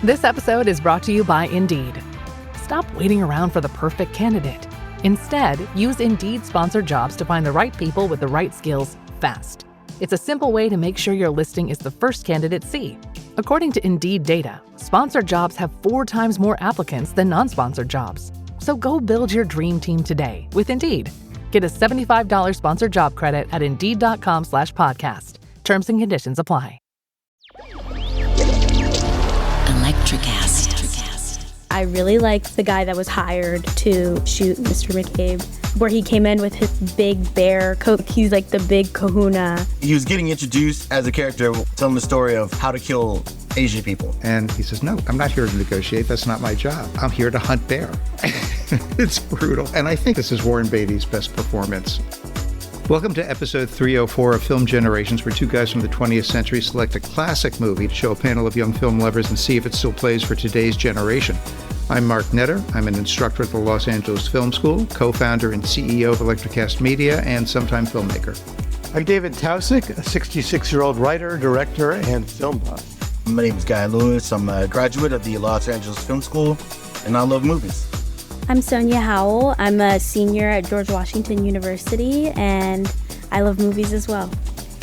This episode is brought to you by Indeed. Stop waiting around for the perfect candidate. Instead, use Indeed sponsored jobs to find the right people with the right skills fast. It's a simple way to make sure your listing is the first candidates see. According to Indeed data, sponsored jobs have 4 times more applicants than non-sponsored jobs. So go build your dream team today with Indeed. Get a $75 sponsored job credit at Indeed.com/podcast. Terms and conditions apply. ElectraCast. I really liked the guy that was hired to shoot Mr. McCabe, where he came in with his big bear coat. He's like the big kahuna. He was getting introduced as a character telling the story of how to kill Asian people. And he says, no, I'm not here to negotiate. That's not my job. I'm here to hunt bear. It's brutal. And I think this is Warren Beatty's best performance. Welcome to episode 304 of Film Generations, where 2 guys from the 20th century select a classic movie to show a panel of young film lovers and see if it still plays for today's generation. I'm Mark Netter. I'm an instructor at the Los Angeles Film School, co-founder and CEO of ElectraCast Media, and sometime filmmaker. I'm David Tausik, a 66-year-old writer, director, and film buff. My name is Guy Lewis. I'm a graduate of the Los Angeles Film School, and I love movies. I'm Sonia Howell. I'm a senior at George Washington University, and I love movies as well.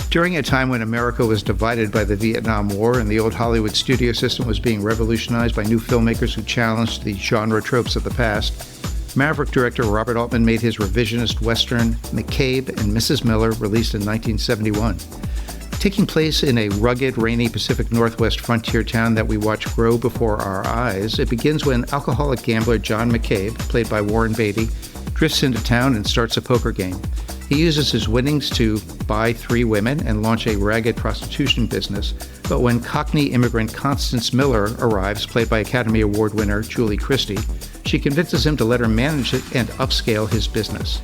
During a time when America was divided by the Vietnam War and the old Hollywood studio system was being revolutionized by new filmmakers who challenged the genre tropes of the past, Maverick director Robert Altman made his revisionist Western McCabe and Mrs. Miller, released in 1971. Taking place in a rugged, rainy Pacific Northwest frontier town that we watch grow before our eyes, it begins when alcoholic gambler John McCabe, played by Warren Beatty, drifts into town and starts a poker game. He uses his winnings to buy 3 women and launch a ragged prostitution business. But when Cockney immigrant Constance Miller arrives, played by Academy Award winner Julie Christie, she convinces him to let her manage it and upscale his business.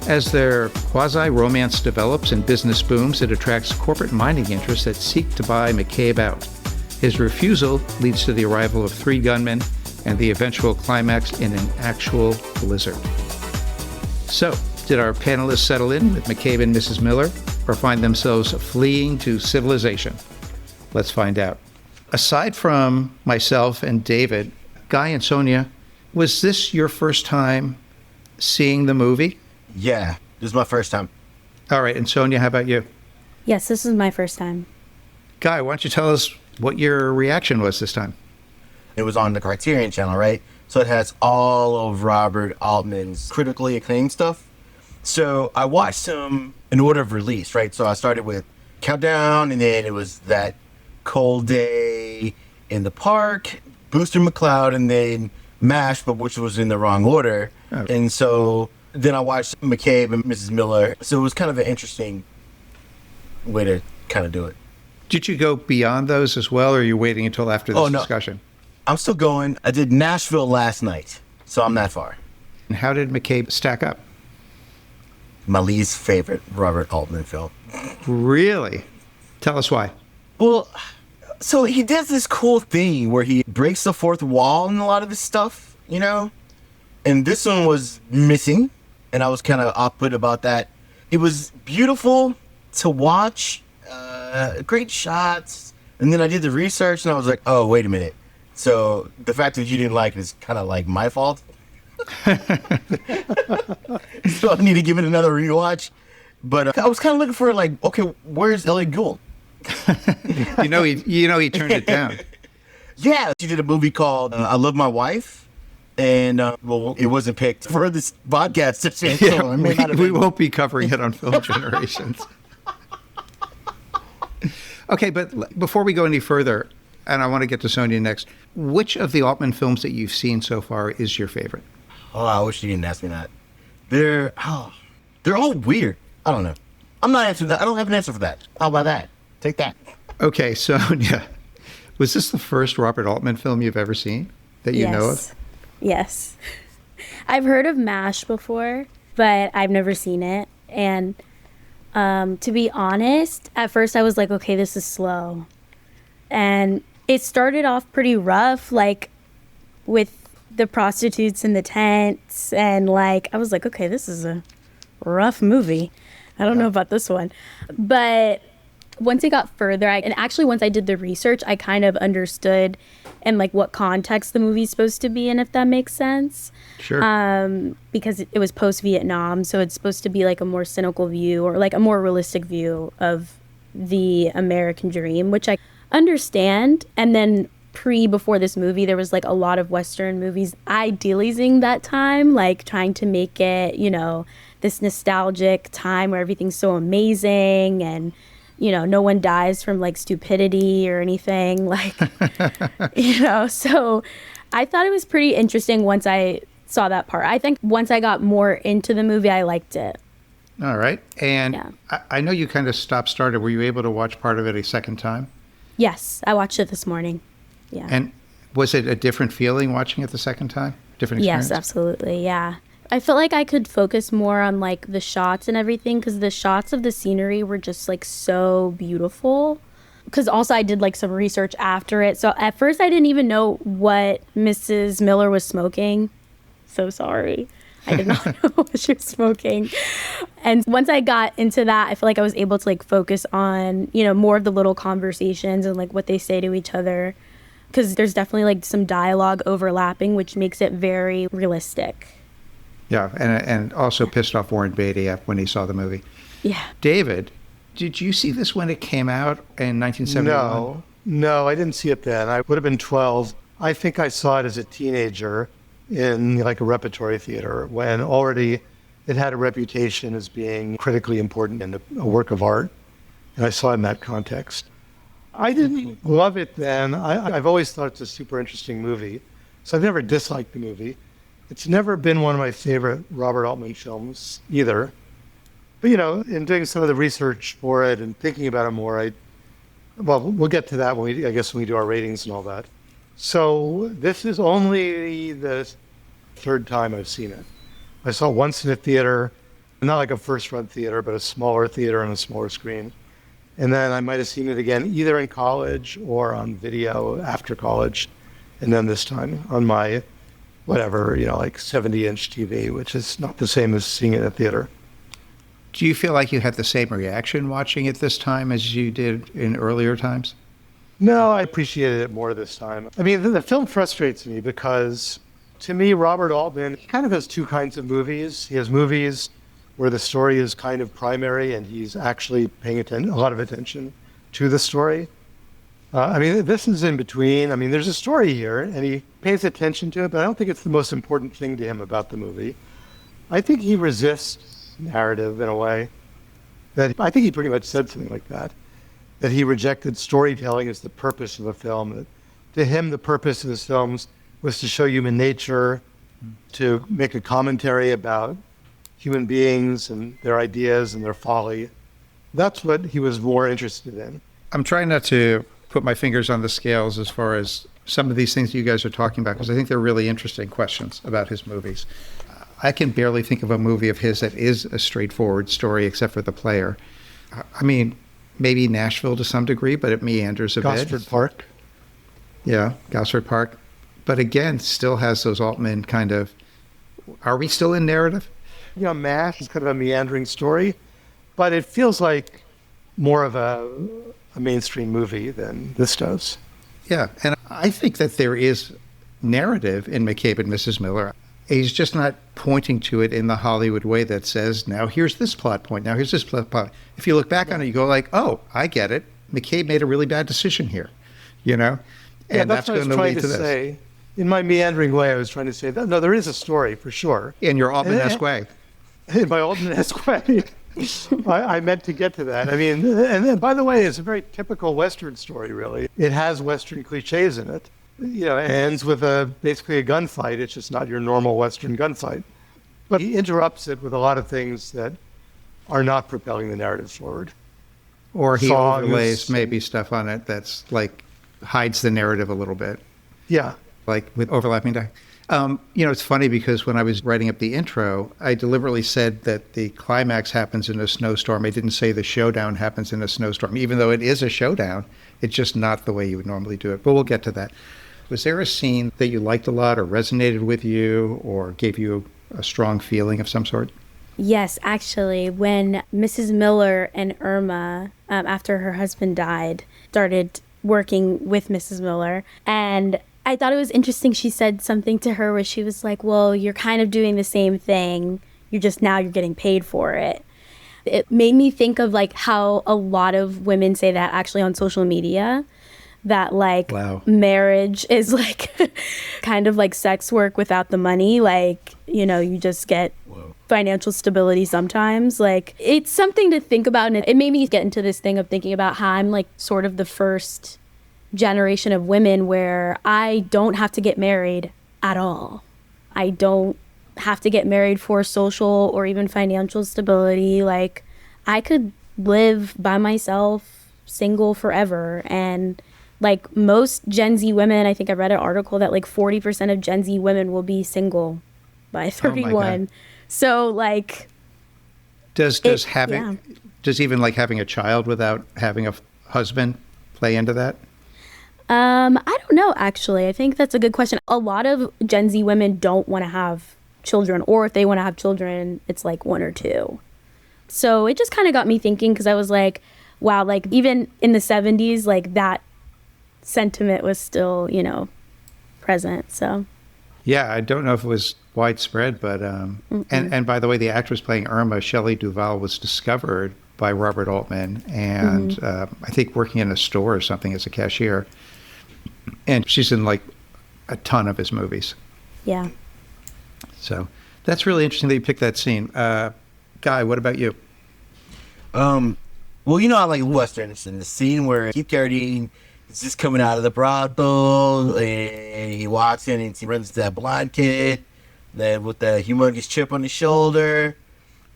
As their quasi-romance develops and business booms, it attracts corporate mining interests that seek to buy McCabe out. His refusal leads to the arrival of 3 gunmen and the eventual climax in an actual blizzard. So, did our panelists settle in with McCabe and Mrs. Miller, or find themselves fleeing to civilization? Let's find out. Aside from myself and David, Guy and Sonia, was this your first time seeing the movie? Yeah, this is my first time. All right, and Sonia, how about you? Yes, this is my first time. Guy, why don't you tell us what your reaction was this time? It was on the Criterion channel, right? So it has all of Robert Altman's critically acclaimed stuff. So I watched them in order of release, right? So I started with Countdown, and then it was That Cold Day in the Park, Booster McCloud, and then MASH, but which was in the wrong order. Okay. And so then I watched McCabe and Mrs. Miller. So it was kind of an interesting way to kind of do it. Did you go beyond those as well, or are you waiting until after this discussion? I'm still going. I did Nashville last night, so I'm that far. And how did McCabe stack up? My least favorite Robert Altman film. Really? Tell us why. Well, so he does this cool thing where he breaks the fourth wall in a lot of his stuff, you know? And this one was missing, and I was kind of off-put about that. It was beautiful to watch, great shots, and then I did the research, and I was like, oh, wait a minute. So the fact that you didn't like it is kind of like my fault. So I need to give it another rewatch. But I was kind of looking for like, okay, where's Elliot Gould? you know he turned it down. Yeah, she did a movie called I Love My Wife, and well, it wasn't picked for this podcast. We won't be covering it on Film Generations. Okay, but before we go any further, and I want to get to Sonia next, which of the Altman films that you've seen so far is your favorite? Oh, I wish you didn't ask me that. They're all weird. I don't know. I'm not answering that. I don't have an answer for that. How about that? Take that. Okay, Sonia, was this the first Robert Altman film you've ever seen that you know of? Yes. I've heard of MASH before, but I've never seen it. And to be honest, at first I was like, okay, this is slow. And it started off pretty rough, like with the prostitutes in the tents. And like, I was like, okay, this is a rough movie. I don't know about this one. But Once it got further, and actually once I did the research, I kind of understood and like what context the movie's supposed to be in, if that makes sense. Sure. Because it was post-Vietnam, so it's supposed to be like a more cynical view or like a more realistic view of the American dream, which I understand. And then before this movie, there was like a lot of Western movies idealizing that time, like trying to make it, you know, this nostalgic time where everything's so amazing and, you know, no one dies from like stupidity or anything, like, you know. So I thought it was pretty interesting once I saw that part. I think once I got more into the movie, I liked it. All right. And Yeah. I know you kind of started. Were you able to watch part of it a second time? Yes, I watched it this morning. Yeah. And was it a different feeling watching it the second time? Different experience? Yes, absolutely. Yeah. I felt like I could focus more on like the shots and everything, because the shots of the scenery were just like so beautiful. Because also I did like some research after it. So at first I didn't even know what Mrs. Miller was smoking. So sorry. I did not know what she was smoking. And once I got into that, I feel like I was able to like focus on, you know, more of the little conversations and like what they say to each other. Because there's definitely like some dialogue overlapping, which makes it very realistic. Yeah, and also pissed off Warren Beatty when he saw the movie. Yeah. David, did you see this when it came out in 1971? No, I didn't see it then. I would have been 12. I think I saw it as a teenager in like a repertory theater when already it had a reputation as being critically important and a work of art. And I saw it in that context. I didn't love it then. I've always thought it's a super interesting movie. So I've never disliked the movie. It's never been one of my favorite Robert Altman films either. But, you know, in doing some of the research for it and thinking about it more, we'll get to that when we do our ratings and all that. So this is only the third time I've seen it. I saw it once in a theater, not like a first-run theater, but a smaller theater on a smaller screen. And then I might have seen it again either in college or on video after college. And then this time on my, whatever, you know, like 70-inch TV, which is not the same as seeing it in a theater. Do you feel like you had the same reaction watching it this time as you did in earlier times? No, I appreciated it more this time. I mean, the film frustrates me because, to me, Robert Altman, he kind of has two kinds of movies. He has movies where the story is kind of primary and he's actually paying a lot of attention to the story. I mean, this is in between. I mean, there's a story here and he pays attention to it, but I don't think it's the most important thing to him about the movie. I think he resists narrative in a way that I think he pretty much said something like that he rejected storytelling as the purpose of a film. That to him, the purpose of his films was to show human nature, to make a commentary about human beings and their ideas and their folly. That's what he was more interested in. I'm trying not to put my fingers on the scales as far as some of these things you guys are talking about, because I think they're really interesting questions about his movies. I can barely think of a movie of his that is a straightforward story except for The Player. I mean, maybe Nashville to some degree, but it meanders a bit. Gosford Park. Yeah, Gosford Park. But again, still has those Altman kind of, are we still in narrative? You know, MASH is kind of a meandering story, but it feels like more of a mainstream movie than this does. Yeah, and I think that there is narrative in McCabe and Mrs. Miller. He's just not pointing to it in the Hollywood way that says, now here's this plot point, now here's this plot point. If you look back on it, you go like, oh, I get it. McCabe made a really bad decision here, you know? And yeah, that's what I was trying to say. In my meandering way, I was trying to say, that, no, there is a story for sure. In your Altman-esque way. In my Altman-esque way. I meant to get to that. I mean, and then, by the way, it's a very typical Western story, really. It has Western cliches in it. You know, it ends with basically a gunfight. It's just not your normal Western gunfight. But he interrupts it with a lot of things that are not propelling the narrative forward. Or he overlays maybe stuff on it that's like hides the narrative a little bit. Yeah. Like with overlapping dialogue. You know, it's funny because when I was writing up the intro, I deliberately said that the climax happens in a snowstorm. I didn't say the showdown happens in a snowstorm, even though it is a showdown. It's just not the way you would normally do it. But we'll get to that. Was there a scene that you liked a lot or resonated with you or gave you a strong feeling of some sort? Yes, actually, when Mrs. Miller and Irma, after her husband died, started working with Mrs. Miller. And I thought it was interesting. She said something to her where she was like, well, you're kind of doing the same thing. You're getting paid for it. It made me think of like how a lot of women say that actually on social media, that like marriage is like kind of like sex work without the money. Like, you just get financial stability sometimes. Like, it's something to think about. And it made me get into this thing of thinking about how I'm like sort of the first generation of women where I don't have to get married at all. I don't have to get married for social or even financial stability. Like, I could live by myself, single forever. And like most Gen Z women, I think I read an article that like 40% of Gen Z women will be single by 31. So like, does even like having a child without having a husband play into that? I don't know, actually. I think that's a good question. A lot of Gen Z women don't want to have children, or if they want to have children, it's like one or two. So it just kind of got me thinking, because I was like, wow, like even in the 70s, like that sentiment was still, present. So yeah, I don't know if it was widespread, but and by the way, the actress playing Irma, Shelley Duvall, was discovered by Robert Altman, and I think working in a store or something as a cashier, and she's in like a ton of his movies. Yeah. So that's really interesting that you picked that scene. Guy, what about you? Well, I like Westerns, and the scene where Keith Carradine is just coming out of the brothel, and he walks in and he runs to that blonde kid, then with the humongous chip on his shoulder,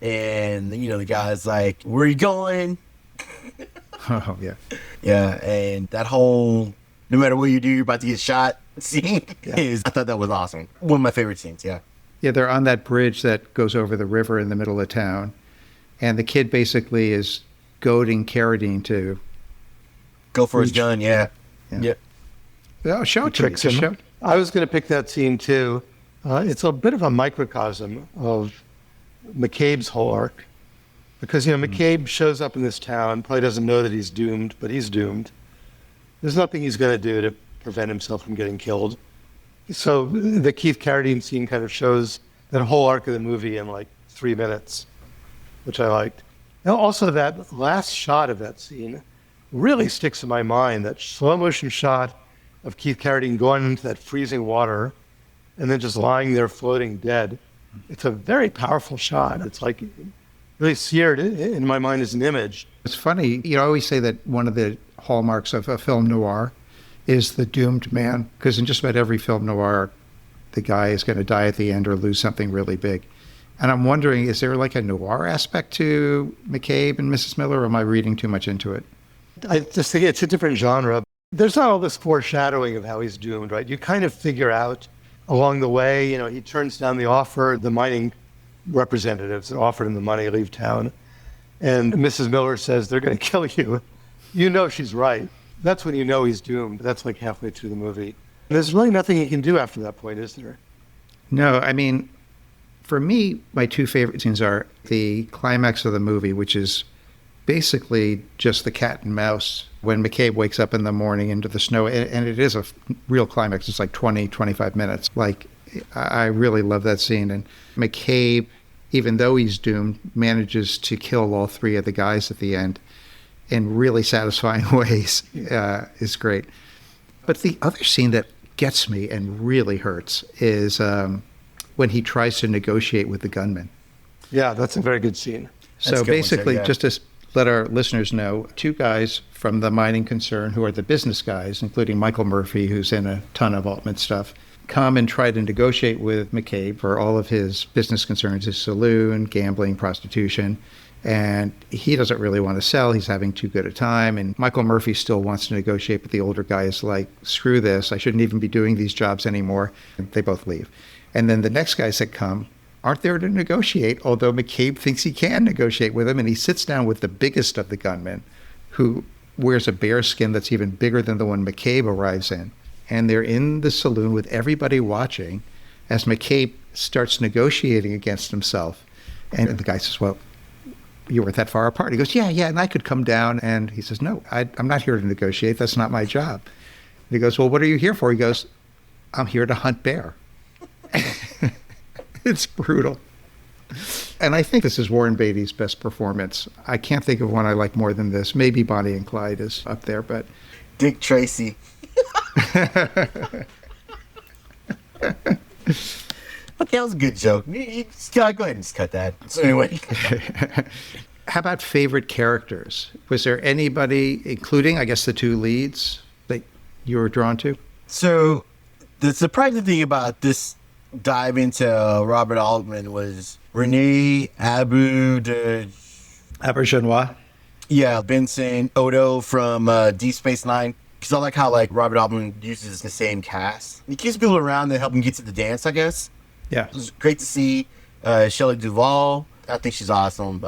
and the guy's like, "Where are you going?" Oh yeah, yeah, and that whole "no matter what you do, you're about to get shot" scene I thought that was awesome. One of my favorite scenes. Yeah. Yeah, they're on that bridge that goes over the river in the middle of town, and the kid basically is goading Carradine to go for his gun. Yeah. Oh, show it to me. Show. I was going to pick that scene too. It's a bit of a microcosm of McCabe's whole arc, because McCabe shows up in this town, probably doesn't know that he's doomed, but he's doomed. There's nothing he's going to do to prevent himself from getting killed. So the Keith Carradine scene kind of shows that whole arc of the movie in like 3 minutes, which I liked. Now also that last shot of that scene really sticks in my mind, that slow motion shot of Keith Carradine going into that freezing water and then just lying there floating dead. It's a very powerful shot. It's like really seared in my mind as an image. It's funny, I always say that one of the hallmarks of a film noir is the doomed man, because in just about every film noir, the guy is going to die at the end or lose something really big. And I'm wondering, is there like a noir aspect to McCabe and Mrs. Miller, or am I reading too much into it? I just think it's a different genre. There's not all this foreshadowing of how he's doomed, right? You kind of figure out along the way, he turns down the offer, the mining representatives that offered him the money to leave town. And Mrs. Miller says, they're going to kill you. She's right. That's when he's doomed. That's like halfway through the movie. There's really nothing he can do after that point, is there? No, I mean, for me, my two favorite scenes are the climax of the movie, which is basically just the cat and mouse when McCabe wakes up in the morning into the snow. And it is a real climax. It's like 20, 25 minutes. Like, I really love that scene. And McCabe, even though he's doomed, manages to kill all three of the guys at the end in really satisfying ways. Is great. But the other scene that gets me and really hurts is when he tries to negotiate with the gunman. Yeah, that's a very good scene. So basically, just to let our listeners know, two guys from the mining concern who are the business guys, including Michael Murphy, who's in a ton of Altman stuff, come and try to negotiate with McCabe for all of his business concerns, his saloon, gambling, prostitution. And he doesn't really want to sell. He's having too good a time. And Michael Murphy still wants to negotiate, but the older guy is like, screw this. I shouldn't even be doing these jobs anymore. And they both leave. And then the next guys that come aren't there to negotiate, although McCabe thinks he can negotiate with him. And he sits down with the biggest of the gunmen, who wears a bear skin that's even bigger than the one McCabe arrives in. And they're in the saloon with everybody watching as McCabe starts negotiating against himself. And the guy says, well, you weren't that far apart. He goes, yeah, and I could come down. And he says, no, I'm not here to negotiate. That's not my job. And he goes, well, what are you here for? He goes, I'm here to hunt bear. It's brutal. And I think this is Warren Beatty's best performance. I can't think of one I like more than this. Maybe Bonnie and Clyde is up there, but... Dick Tracy. Okay, that was a good joke. You just go ahead and just cut that. So anyway. How about favorite characters? Was there anybody, including, I guess, the two leads, that you were drawn to? So the surprising thing about this dive into Robert Altman was Renee Auberjonois? Yeah, Benson, Odo from Deep Space Nine. Because I like how Robert Altman uses the same cast. He keeps people around that help him get to the dance, I guess. Yeah. It was great to see Shelley Duvall. I think she's awesome.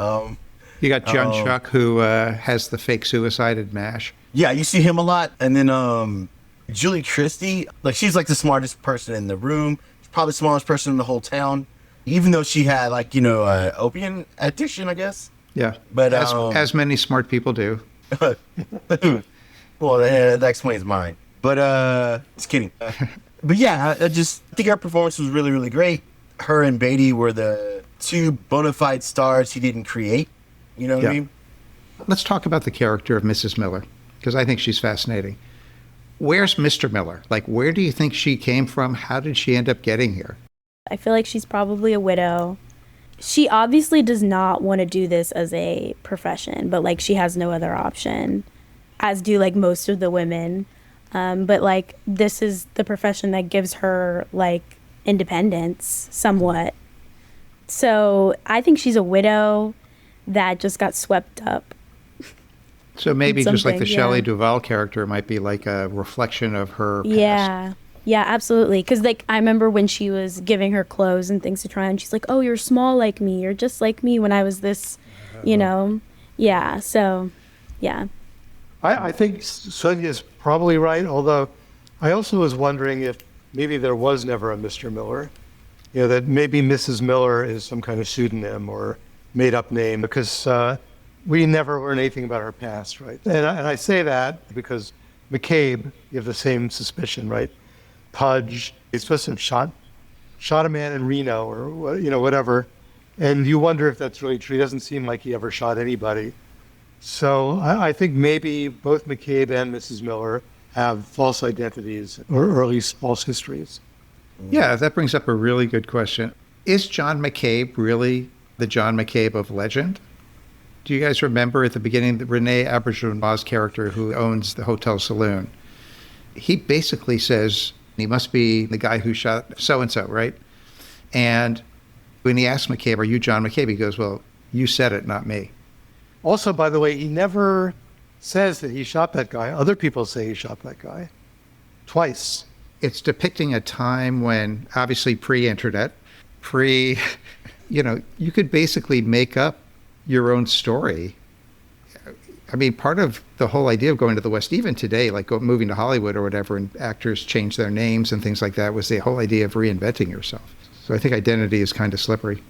You got John Chuck, who has the fake suicide at MASH. Yeah, you see him a lot. And then Julie Christie, she's the smartest person in the room. She's probably the smartest person in the whole town. Even though she had opium addiction, I guess. Yeah, but as many smart people do. Well, that explains mine. But just kidding. But yeah, I think her performance was really, really great. Her and Beatty were the two bona fide stars he didn't create. You know what I mean? Let's talk about the character of Mrs. Miller, because I think she's fascinating. Where's Mr. Miller? Where do you think she came from? How did she end up getting here? I feel like she's probably a widow. She obviously does not want to do this as a profession, but she has no other option, as do most of the women. But this is the profession that gives her independence somewhat. So I think she's a widow that just got swept up. So maybe just like the Shelley Duvall character might be a reflection of her past. Yeah, absolutely. Because I remember when she was giving her clothes and things to try on, she's like, oh, you're small like me. You're just like me when I was this, Yeah, so, yeah. I think Sonia's probably right, although I also was wondering if maybe there was never a Mr. Miller. That maybe Mrs. Miller is some kind of pseudonym or made-up name, because we never learn anything about her past, right? And I say that because McCabe, you have the same suspicion, right? Pudge, he's supposed to have shot a man in Reno or whatever, and you wonder if that's really true. He doesn't seem like he ever shot anybody. So I think maybe both McCabe and Mrs. Miller have false identities, or at least false histories. Yeah, that brings up a really good question. Is John McCabe really the John McCabe of legend? Do you guys remember at the beginning the Renee Auberjonois character who owns the hotel saloon? He basically says he must be the guy who shot so-and-so, right? And when he asks McCabe, are you John McCabe? He goes, well, you said it, not me. Also, by the way, he never says that he shot that guy. Other people say he shot that guy. Twice. It's depicting a time when, obviously pre-internet, you could basically make up your own story. I mean, part of the whole idea of going to the West, even today, moving to Hollywood or whatever, and actors change their names and things like that, was the whole idea of reinventing yourself. So I think identity is kind of slippery.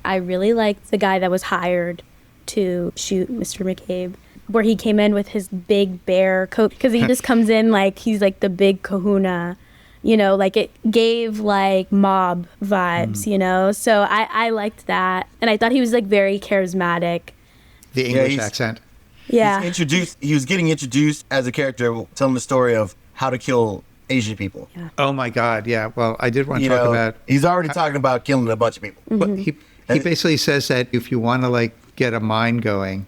I really liked the guy that was hired to shoot Mr. McCabe, where he came in with his big bear coat, because he just comes in he's the big kahuna, it gave mob vibes, so I liked that, and I thought he was very charismatic. The English accent. Yeah. He was getting introduced as a character telling the story of how to kill Asian people. Yeah. Oh my God, yeah. Well, I did want to talk about... He's already talking about killing a bunch of people. But he basically says that if you want to get a mine going,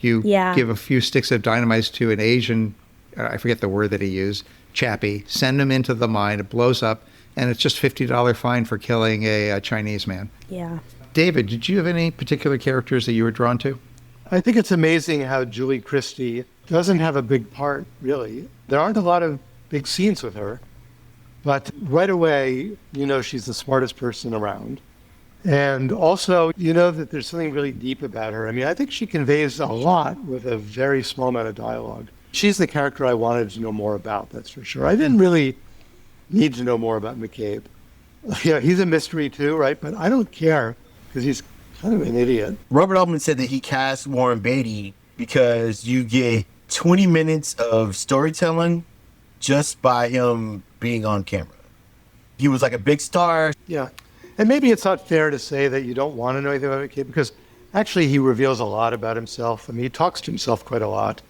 you give a few sticks of dynamite to an Asian, I forget the word that he used, chappie, send him into the mine, it blows up, and it's just $50 fine for killing a Chinese man. Yeah. David, did you have any particular characters that you were drawn to? I think it's amazing how Julie Christie doesn't have a big part, really. There aren't a lot of big scenes with her, but right away, she's the smartest person around. And also, that there's something really deep about her. I mean, I think she conveys a lot with a very small amount of dialogue. She's the character I wanted to know more about, that's for sure. I didn't really need to know more about McCabe. He's a mystery too, right? But I don't care because he's kind of an idiot. Robert Altman said that he cast Warren Beatty because you get 20 minutes of storytelling just by him being on camera. He was like a big star. Yeah. And maybe it's not fair to say that you don't want to know anything about McCabe, because actually he reveals a lot about himself. I mean, he talks to himself quite a lot.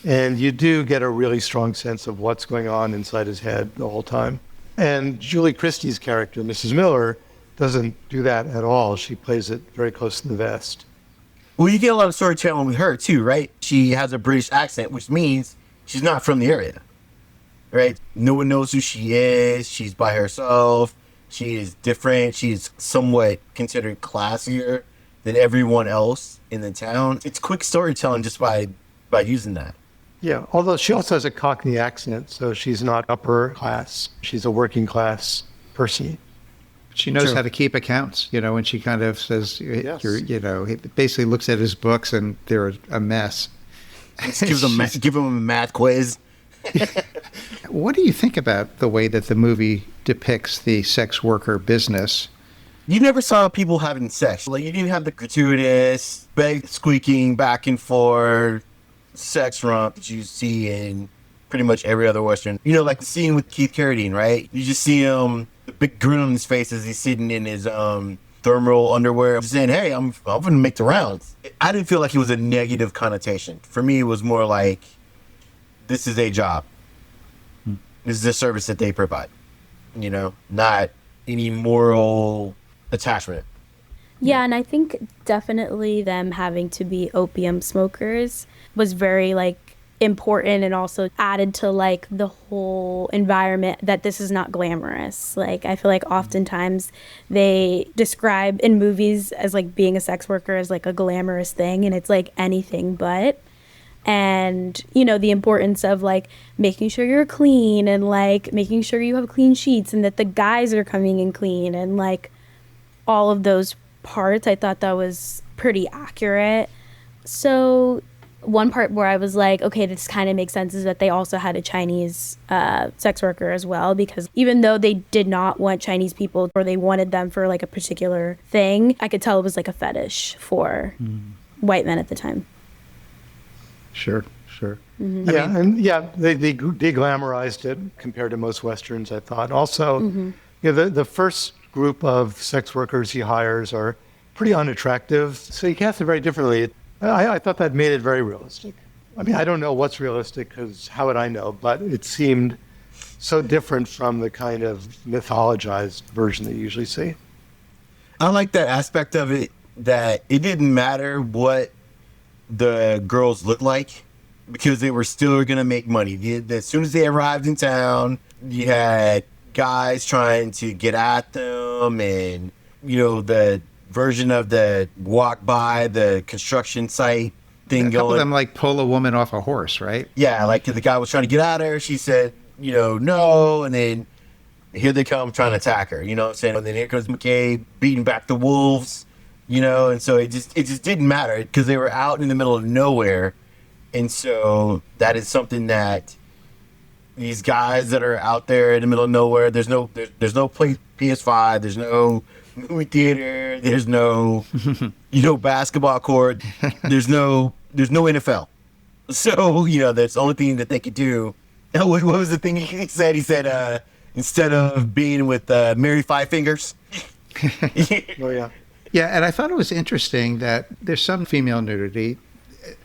And you do get a really strong sense of what's going on inside his head the whole time. And Julie Christie's character, Mrs. Miller, doesn't do that at all. She plays it very close to the vest. Well, you get a lot of storytelling with her too, right? She has a British accent, which means she's not from the area, right? No one knows who she is. She's by herself. She is different. She's somewhat considered classier than everyone else in the town. It's quick storytelling just by using that. Yeah, although she also has a Cockney accent, so she's not upper class. She's a working class person. She knows True. how to keep accounts, when she kind of says, Yes. he basically looks at his books and they're a mess. Just give him a math quiz. What do you think about the way that the movie depicts the sex worker business? You never saw people having sex. Like, you didn't have the gratuitous, bed squeaking back and forth sex romp that you see in pretty much every other Western. Like the scene with Keith Carradine, right? You just see him, the big grin on his face as he's sitting in his thermal underwear, saying, "Hey, I'm going to make the rounds." I didn't feel like it was a negative connotation. For me, it was more like, this is a job. This is a service that they provide. Not any moral attachment. Yeah, and I think definitely them having to be opium smokers was very important, and also added to the whole environment that this is not glamorous. I feel like oftentimes they describe in movies as being a sex worker as a glamorous thing, and it's anything but. And the importance of making sure you're clean, and making sure you have clean sheets, and that the guys are coming in clean, and all of those parts. I thought that was pretty accurate. So one part where I was like, okay, this kind of makes sense, is that they also had a Chinese sex worker as well, because even though they did not want Chinese people, or they wanted them for a particular thing, I could tell it was a fetish for white men at the time. Sure. Mm-hmm. Yeah, they de-glamorized it compared to most Westerns, I thought. Also, the first group of sex workers he hires are pretty unattractive, so he cast it very differently. I thought that made it very realistic. I mean, I don't know what's realistic, because how would I know? But it seemed so different from the kind of mythologized version that you usually see. I like that aspect of it, that it didn't matter what the girls looked like, because they were still going to make money. As soon as they arrived in town, you had guys trying to get at them, and, the version of the walk by the construction site thing A couple going. of them pull a woman off a horse, right? Yeah, the guy was trying to get at her. She said, no, and then here they come trying to attack her, what I'm saying? And then here comes McCabe beating back the wolves, and so it just didn't matter, because they were out in the middle of nowhere. And so that is something that these guys that are out there in the middle of nowhere, there's no PS5, there's no movie theater, there's no basketball court, there's no NFL. So that's the only thing that they could do. What was the thing he said? He said instead of being with Mary Five Fingers. Oh yeah. Yeah, and I thought it was interesting that there's some female nudity,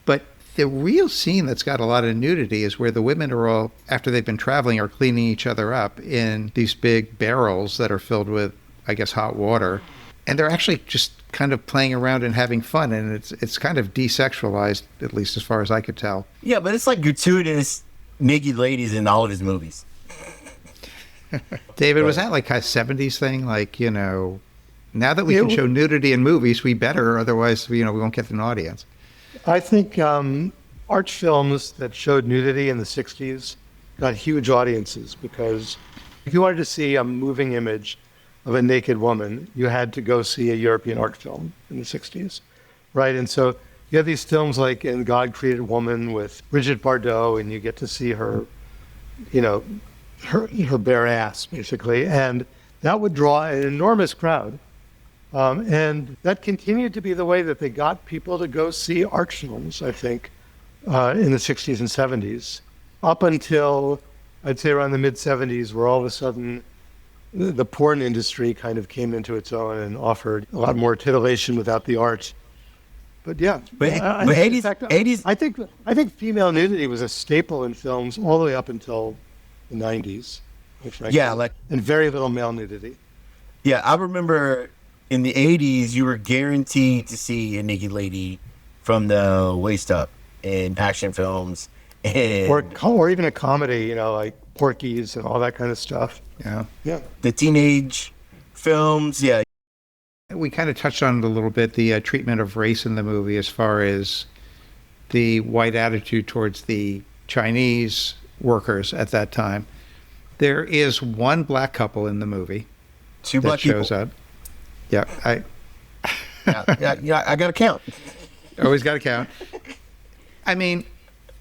but the real scene that's got a lot of nudity is where the women are all, after they've been traveling, are cleaning each other up in these big barrels that are filled with, I guess, hot water. And they're actually just kind of playing around and having fun, and it's kind of desexualized, at least as far as I could tell. Yeah, but it's gratuitous naked ladies in all of his movies. David, was that a 70s thing? Now that we can show nudity in movies, we better, otherwise, we won't get an audience. I think art films that showed nudity in the 60s got huge audiences, because if you wanted to see a moving image of a naked woman, you had to go see a European art film in the 60s, right? And so you have these films like In God Created Woman with Brigitte Bardot, and you get to see her, her bare ass, basically. And that would draw an enormous crowd. And that continued to be the way that they got people to go see art films, I think, in the 60s and 70s, up until, I'd say, around the mid-70s, where all of a sudden the porn industry kind of came into its own and offered a lot more titillation without the art. But yeah, But 80s. I think female nudity was a staple in films all the way up until the 90s. Yeah, like and very little male nudity. yeah, I remember in the 80s you were guaranteed to see a naked lady from the waist up in action films and Or even a comedy, you know, like Porky's and all that kind of stuff. Yeah. Yeah. the teenage films. Yeah, We kind of touched on it a little bit, the treatment of race in the movie as far as the white attitude towards the Chinese workers at that time. There is one black couple in the movie two that black people. shows up. Yeah, I Yeah, I gotta count. always got to count. I mean,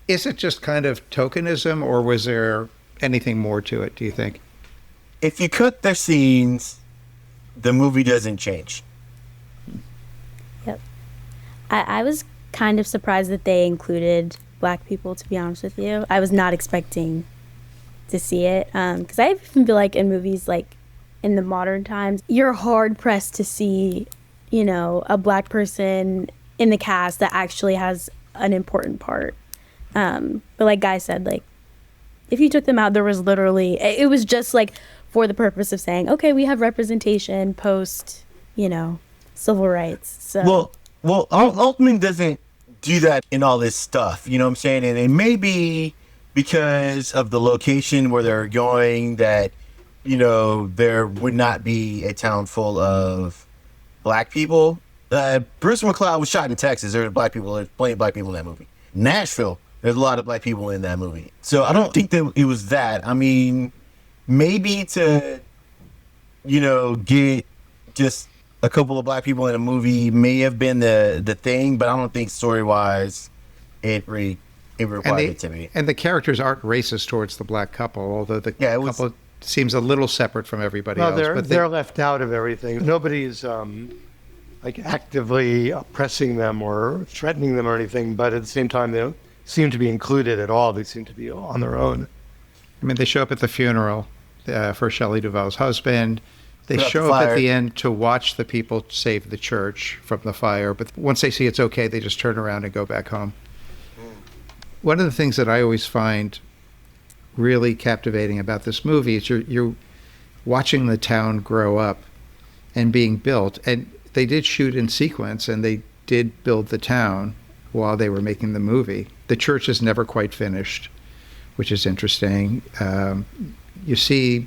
is it just kind of tokenism, or was there anything more to it, do you think? If you cut their scenes, the movie doesn't change. Yep. I was kind of surprised that they included black people, to be honest with you. I was not expecting to see it. Because I even feel like in movies like in the modern times, you're hard pressed to see, you know, a black person in the cast that actually has an important part. But like Guy said, like, if you took them out, there was literally, it was just like for the purpose of saying, okay, we have representation post, you know, civil rights. So Well, Altman doesn't do that in all this stuff. You know what I'm saying? And it may be because of the location where they're going that, you know, there would not be a town full of black people. Bruce McCloud was shot in Texas. There were black people, there's plenty of black people in that movie. Nashville, there's a lot of black people in that movie. So I don't think that it was that. I mean, maybe to, you know, get just a couple of black people in a movie may have been the thing, but I don't think story-wise it required it to be. And the characters aren't racist towards the black couple, although the Yeah, it was- couple seems a little separate from everybody No, else. they're left out of everything. Nobody's like actively oppressing them or threatening them or anything, but at the same time, they don't seem to be included at all. They seem to be on their own. I mean, they show up at the funeral for Shelley Duvall's husband. They Put out the show up at fire. the end to watch the people save the church from the fire, but once they see it's okay, they just turn around and go back home. One of the things that I always find really captivating about this movie is you're watching the town grow up and being built. And they did shoot in sequence, and they did build the town while they were making the movie. The church is never quite finished, which is interesting. You see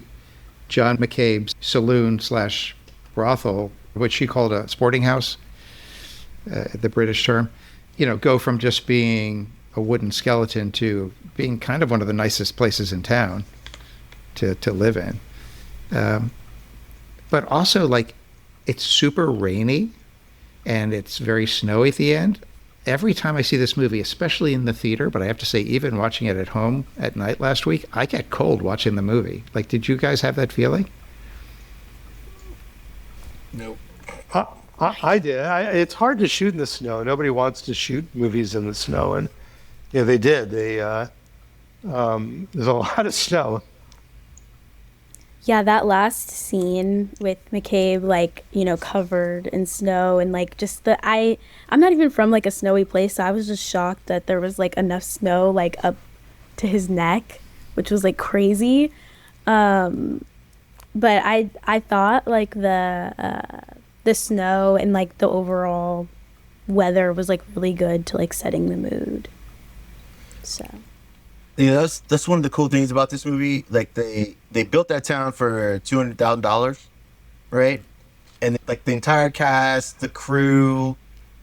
John McCabe's saloon / brothel, which she called a sporting house, the British term, you know, go from just being a wooden skeleton to being kind of one of the nicest places in town to live in. But also, like, it's super rainy and it's very snowy at the end. Every time I see this movie, especially in the theater, but I have to say, even watching it at home at night last week, I get cold watching the movie. Like, did you guys have that feeling? Nope. I did. It's hard to shoot in the snow. Nobody wants to shoot movies in the snow, and yeah, they did. There's a lot of snow. yeah, that last scene with McCabe, like, you know, covered in snow and like just I'm not even from like a snowy place, so I was just shocked that there was like enough snow like up to his neck, which was like crazy. But I thought like the snow and like the overall weather was like really good to like setting the mood. So Yeah, that's one of the cool things about this movie. Like they built that town for $200,000, right? And like the entire cast, the crew,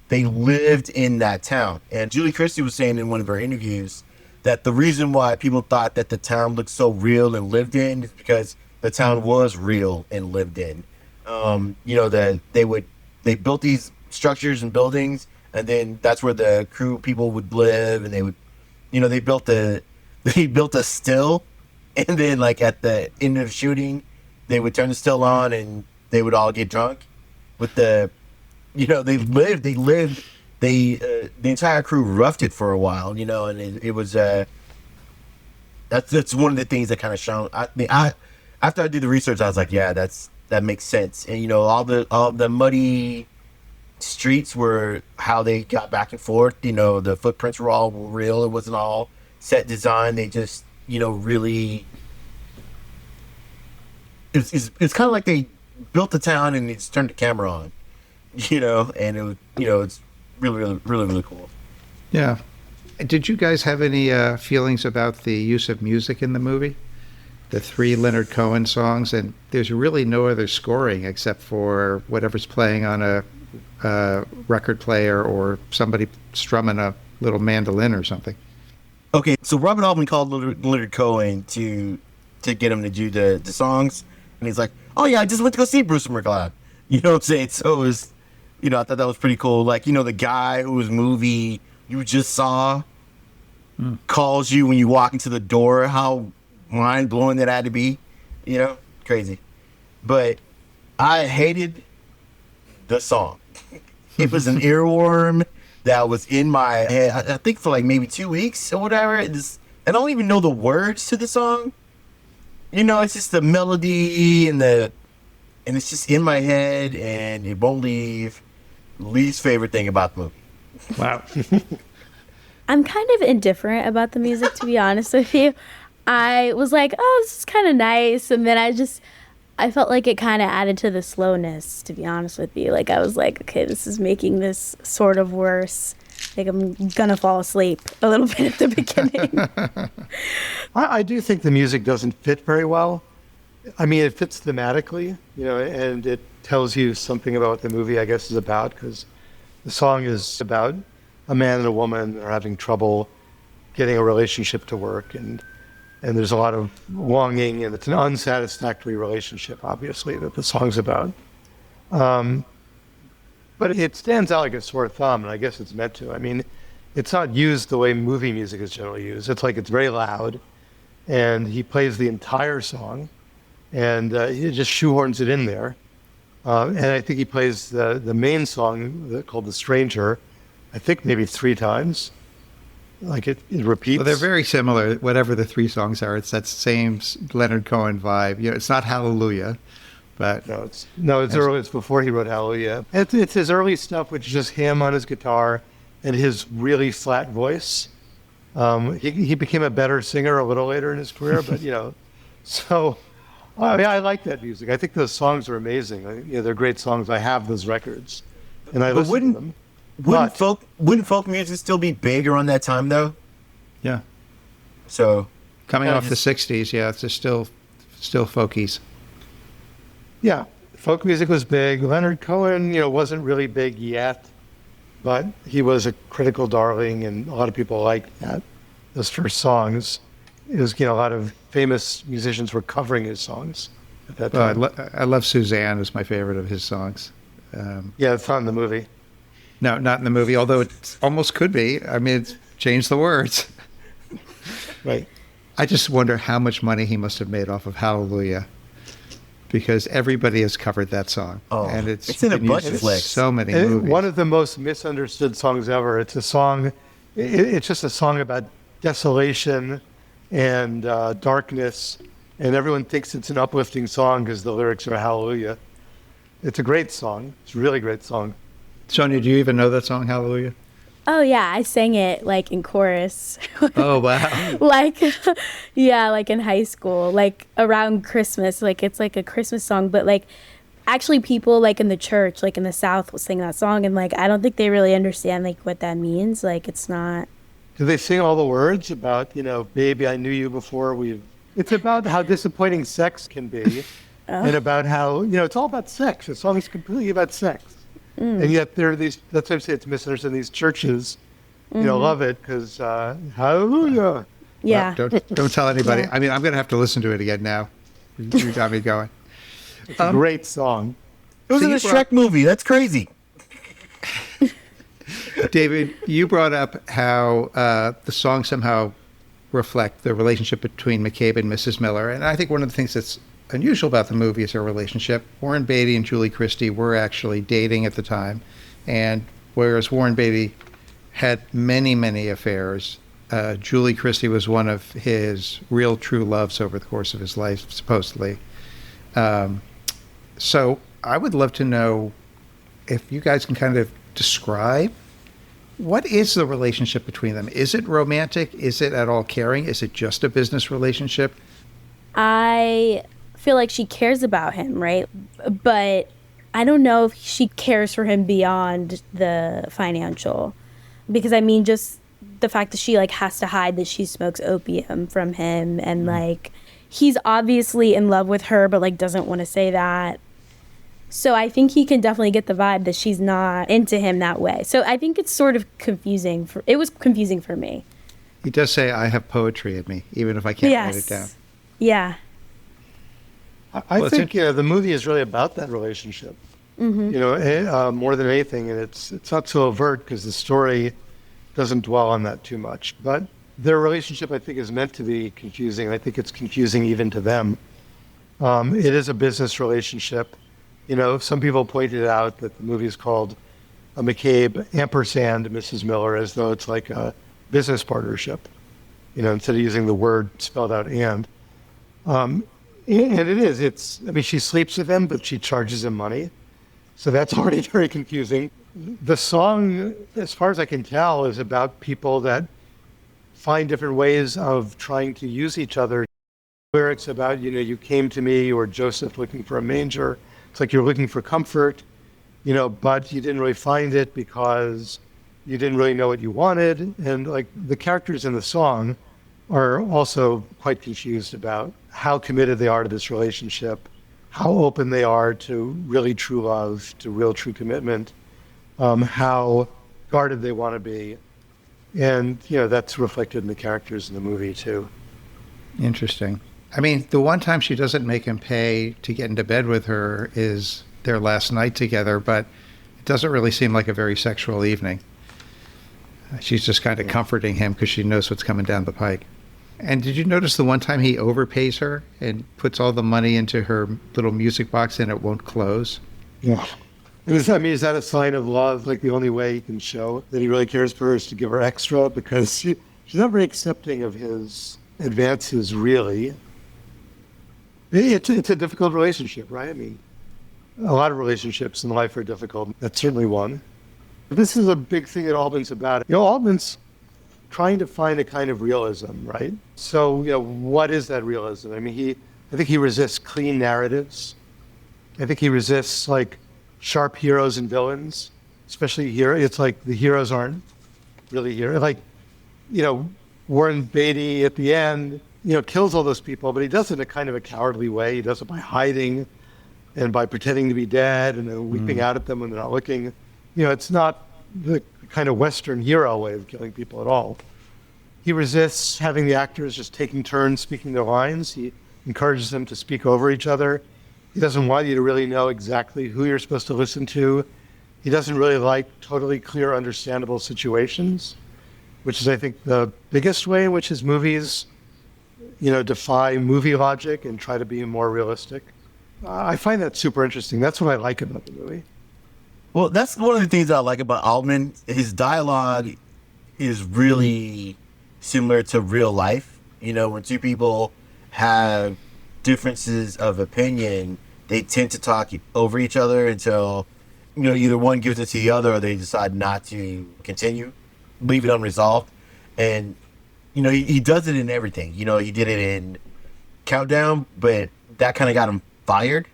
they lived in that town. And Julie Christie was saying in one of her interviews that the reason why people thought that the town looked so real and lived in is because the town was real and lived in. You know, that they built these structures and buildings, and then that's where the crew people would live, and they would, you know, they built a still, and then like at the end of shooting, they would turn the still on and they would all get drunk, with the, the entire crew roughed it for a while, and it was, that's one of the things that kind of shone. After I did the research, I was like, yeah, that makes sense. And, all the muddy streets were how they got back and forth. The footprints were all real. It wasn't all set design. They just, really, it's kind of like they built the town and they just turned the camera on, and it was, it's really, really, really, really cool. Yeah. Did you guys have any feelings about the use of music in the movie? The 3 Leonard Cohen songs, and there's really no other scoring except for whatever's playing on a record player or somebody strumming a little mandolin or something. Okay, so Robert Altman called Leonard Cohen to get him to do the songs, and he's like, "Oh yeah, I just went to go see Bruce McLeod." You know what I'm saying? So it was, I thought that was pretty cool. Like, the guy whose movie you just saw calls you when you walk into the door. How mind blowing that had to be, crazy. But I hated the song. It was an earworm that was in my head, I think for like maybe 2 weeks or whatever. I don't even know the words to the song. It's just the melody and it's just in my head and it won't leave. Least favorite thing about the movie. Wow. I'm kind of indifferent about the music, to be honest with you. I was like, oh, this is kind of nice. And then I felt like it kind of added to the slowness, to be honest with you. Like, I was like, okay, this is making this sort of worse. Like, I'm going to fall asleep a little bit at the beginning. I do think the music doesn't fit very well. I mean, it fits thematically, and it tells you something about what the movie, I guess, is about, because the song is about a man and a woman that are having trouble getting a relationship to work, and there's a lot of longing, and it's an unsatisfactory relationship, obviously, that the song's about. But it stands out like a sore thumb, and I guess it's meant to. I mean, it's not used the way movie music is generally used. It's very loud, and he plays the entire song, and he just shoehorns it in there. And I think he plays the main song called The Stranger, I think maybe 3 times. Like it repeats. Well, they're very similar, whatever the 3 songs are. It's that same Leonard Cohen vibe. It's not Hallelujah, but... No, it's early. It's before he wrote Hallelujah. It's his early stuff, which is just him on his guitar and his really flat voice. He became a better singer a little later in his career, but, so... I mean, I like that music. I think those songs are amazing. They're great songs. I have those records, and I listen to them. Wouldn't folk music still be big around that time, though? Yeah. So coming off the 60s, yeah, it's just still folkies. Yeah, folk music was big. Leonard Cohen, wasn't really big yet, but he was a critical darling, and a lot of people liked that. Those first songs. It was, a lot of famous musicians were covering his songs at that time. I love Suzanne is my favorite of his songs. Yeah, it's not in the movie. No, not in the movie, although it almost could be. I mean, it's changed the words. Right. I just wonder how much money he must have made off of Hallelujah, because everybody has covered that song. Oh, and it's in a bunch of flicks. So many movies. One of the most misunderstood songs ever. It's a song, it's just a song about desolation and darkness, and everyone thinks it's an uplifting song because the lyrics are Hallelujah. It's a great song. It's a really great song. Sonia, do you even know that song, Hallelujah? Oh, yeah, I sang it, like, in chorus. Oh, wow. Like, yeah, like, in high school, like, around Christmas. Like, it's, like, a Christmas song, but, like, actually people, like, in the church, like, in the South will sing that song, and, like, I don't think they really understand, like, what that means. Like, it's not... Do they sing all the words about, baby, I knew you before we... It's about how disappointing sex can be, and about how, it's all about sex. The song is completely about sex. And yet there are these, that's why I say it's misunderstood. These churches, love it because, hallelujah. Yeah. Well, don't tell anybody. Yeah. I mean, I'm going to have to listen to it again now. You got me going. It's a great song. It was in the Shrek movie. That's crazy. David, you brought up how the songs somehow reflect the relationship between McCabe and Mrs. Miller. And I think one of the things that's unusual about the movie is their relationship. Warren Beatty and Julie Christie were actually dating at the time, and whereas Warren Beatty had many, many affairs, Julie Christie was one of his real true loves over the course of his life, supposedly. So I would love to know if you guys can kind of describe what is the relationship between them. Is it romantic? Is it at all caring? Is it just a business relationship? I feel like she cares about him, right? But I don't know if she cares for him beyond the financial. Because I mean, just the fact that she like has to hide that she smokes opium from him, and like he's obviously in love with her but like doesn't want to say that. So I think he can definitely get the vibe that she's not into him that way. So I think it's sort of confusing. It was confusing for me. He does say, I have poetry in me, even if I can't write it down. Yeah. I think the movie is really about that relationship. Mm-hmm. More than anything, and it's not so overt because the story doesn't dwell on that too much. But their relationship, I think, is meant to be confusing. I think it's confusing even to them. It is a business relationship. Some people pointed out that the movie is called a McCabe ampersand Mrs. Miller, as though it's like a business partnership, instead of using the word spelled out and. And it is. She sleeps with him, but she charges him money. So that's already very confusing. The song, as far as I can tell, is about people that find different ways of trying to use each other. Lyrics about, you came to me, or Joseph looking for a manger. It's like you're looking for comfort, but you didn't really find it because you didn't really know what you wanted. And like the characters in the song are also quite confused about how committed they are to this relationship, how open they are to really true love, to real true commitment, how guarded they want to be. And, that's reflected in the characters in the movie too. Interesting. The one time she doesn't make him pay to get into bed with her is their last night together, but it doesn't really seem like a very sexual evening. She's just kind of comforting him because she knows what's coming down the pike. And did you notice the one time he overpays her and puts all the money into her little music box and it won't close? Yeah. Is that a sign of love? Like the only way he can show that he really cares for her is to give her extra, because she's not very accepting of his advances, really. It's a difficult relationship, right? A lot of relationships in life are difficult. That's certainly one. But this is a big thing that Altman's about. Altman's trying to find a kind of realism, right? So, what is that realism? I think he resists clean narratives. I think he resists like sharp heroes and villains, especially here. It's like the heroes aren't really here. Like, Warren Beatty at the end, kills all those people, but he does it in a kind of a cowardly way. He does it by hiding and by pretending to be dead and then weeping out at them when they're not looking. It's not the kind of Western hero way of killing people at all. He resists having the actors just taking turns speaking their lines. He encourages them to speak over each other. He doesn't want you to really know exactly who you're supposed to listen to. He doesn't really like totally clear, understandable situations, which is, I think, the biggest way in which his movies, defy movie logic and try to be more realistic. I find that super interesting. That's what I like about the movie. Well, that's one of the things I like about Altman. His dialogue is really similar to real life. When two people have differences of opinion, they tend to talk over each other until, either one gives it to the other or they decide not to continue, leave it unresolved. And, he does it in everything. He did it in Countdown, but that kind of got him fired.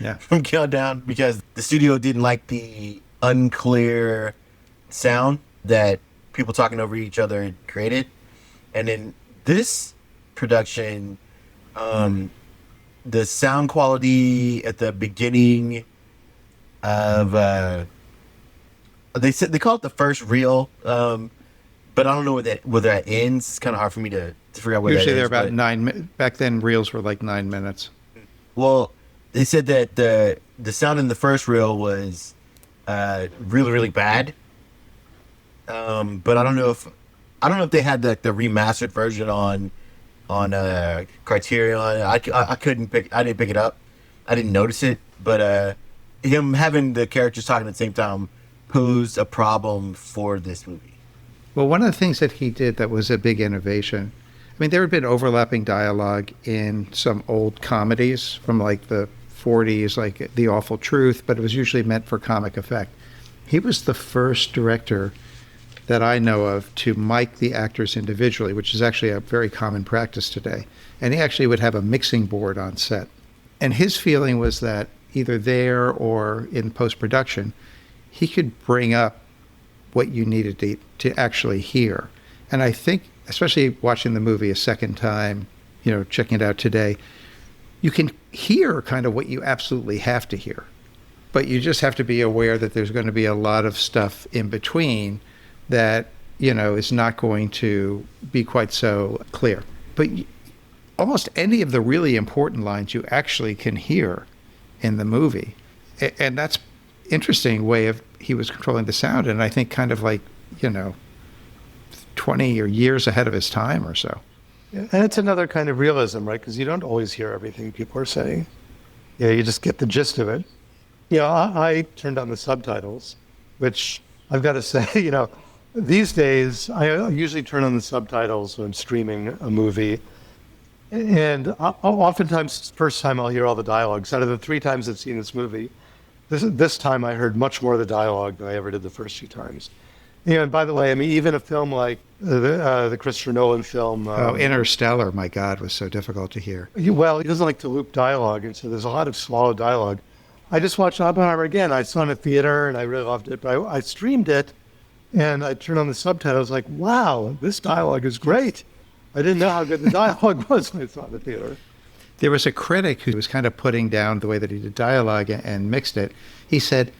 Yeah. From Countdown, because the studio didn't like the unclear sound that people talking over each other created. And in this production, the sound quality at the beginning of they call it the first reel, but I don't know where that ends. It's kind of hard for me to figure out where usually that they're is, about 9 minutes. Back then reels were like 9 minutes. Well, they said that the sound in the first reel was really, really bad. But I don't know if they had the remastered version on on Criterion. I didn't pick it up. I didn't notice it, but him having the characters talking at the same time posed a problem for this movie. Well, one of the things that he did that was a big innovation, I mean, there had been overlapping dialogue in some old comedies from like the 40s, like The Awful Truth, but it was usually meant for comic effect. He was the first director that I know of to mic the actors individually, which is actually a very common practice today. And he actually would have a mixing board on set. And his feeling was that either there or in post-production, he could bring up what you needed to actually hear. And I think, especially watching the movie a second time, checking it out today, you can hear kind of what you absolutely have to hear. But you just have to be aware that there's going to be a lot of stuff in between that, is not going to be quite so clear. But almost any of the really important lines you actually can hear in the movie. And that's interesting way of he was controlling the sound, and I think kind of like 20 or years ahead of his time or so. Yeah, and it's another kind of realism, right? Because you don't always hear everything people are saying. Yeah, you just get the gist of it. I turned on the subtitles, which I've got to say, these days I usually turn on the subtitles when I'm streaming a movie, and oftentimes first time I'll hear all the dialogues. Out of the 3 times I've seen this movie, this time I heard much more of the dialogue than I ever did the first 2 times. And by the way, I mean, even a film like the Christopher Nolan film... Interstellar, my God, was so difficult to hear. He doesn't like to loop dialogue, and so there's a lot of swallowed dialogue. I just watched Oppenheimer again. I saw it in a theater, and I really loved it, but I streamed it, and I turned on the subtitles, like, wow, this dialogue is great. I didn't know how good the dialogue was when I saw it in the theater. There was a critic who was kind of putting down the way that he did dialogue and mixed it. He said,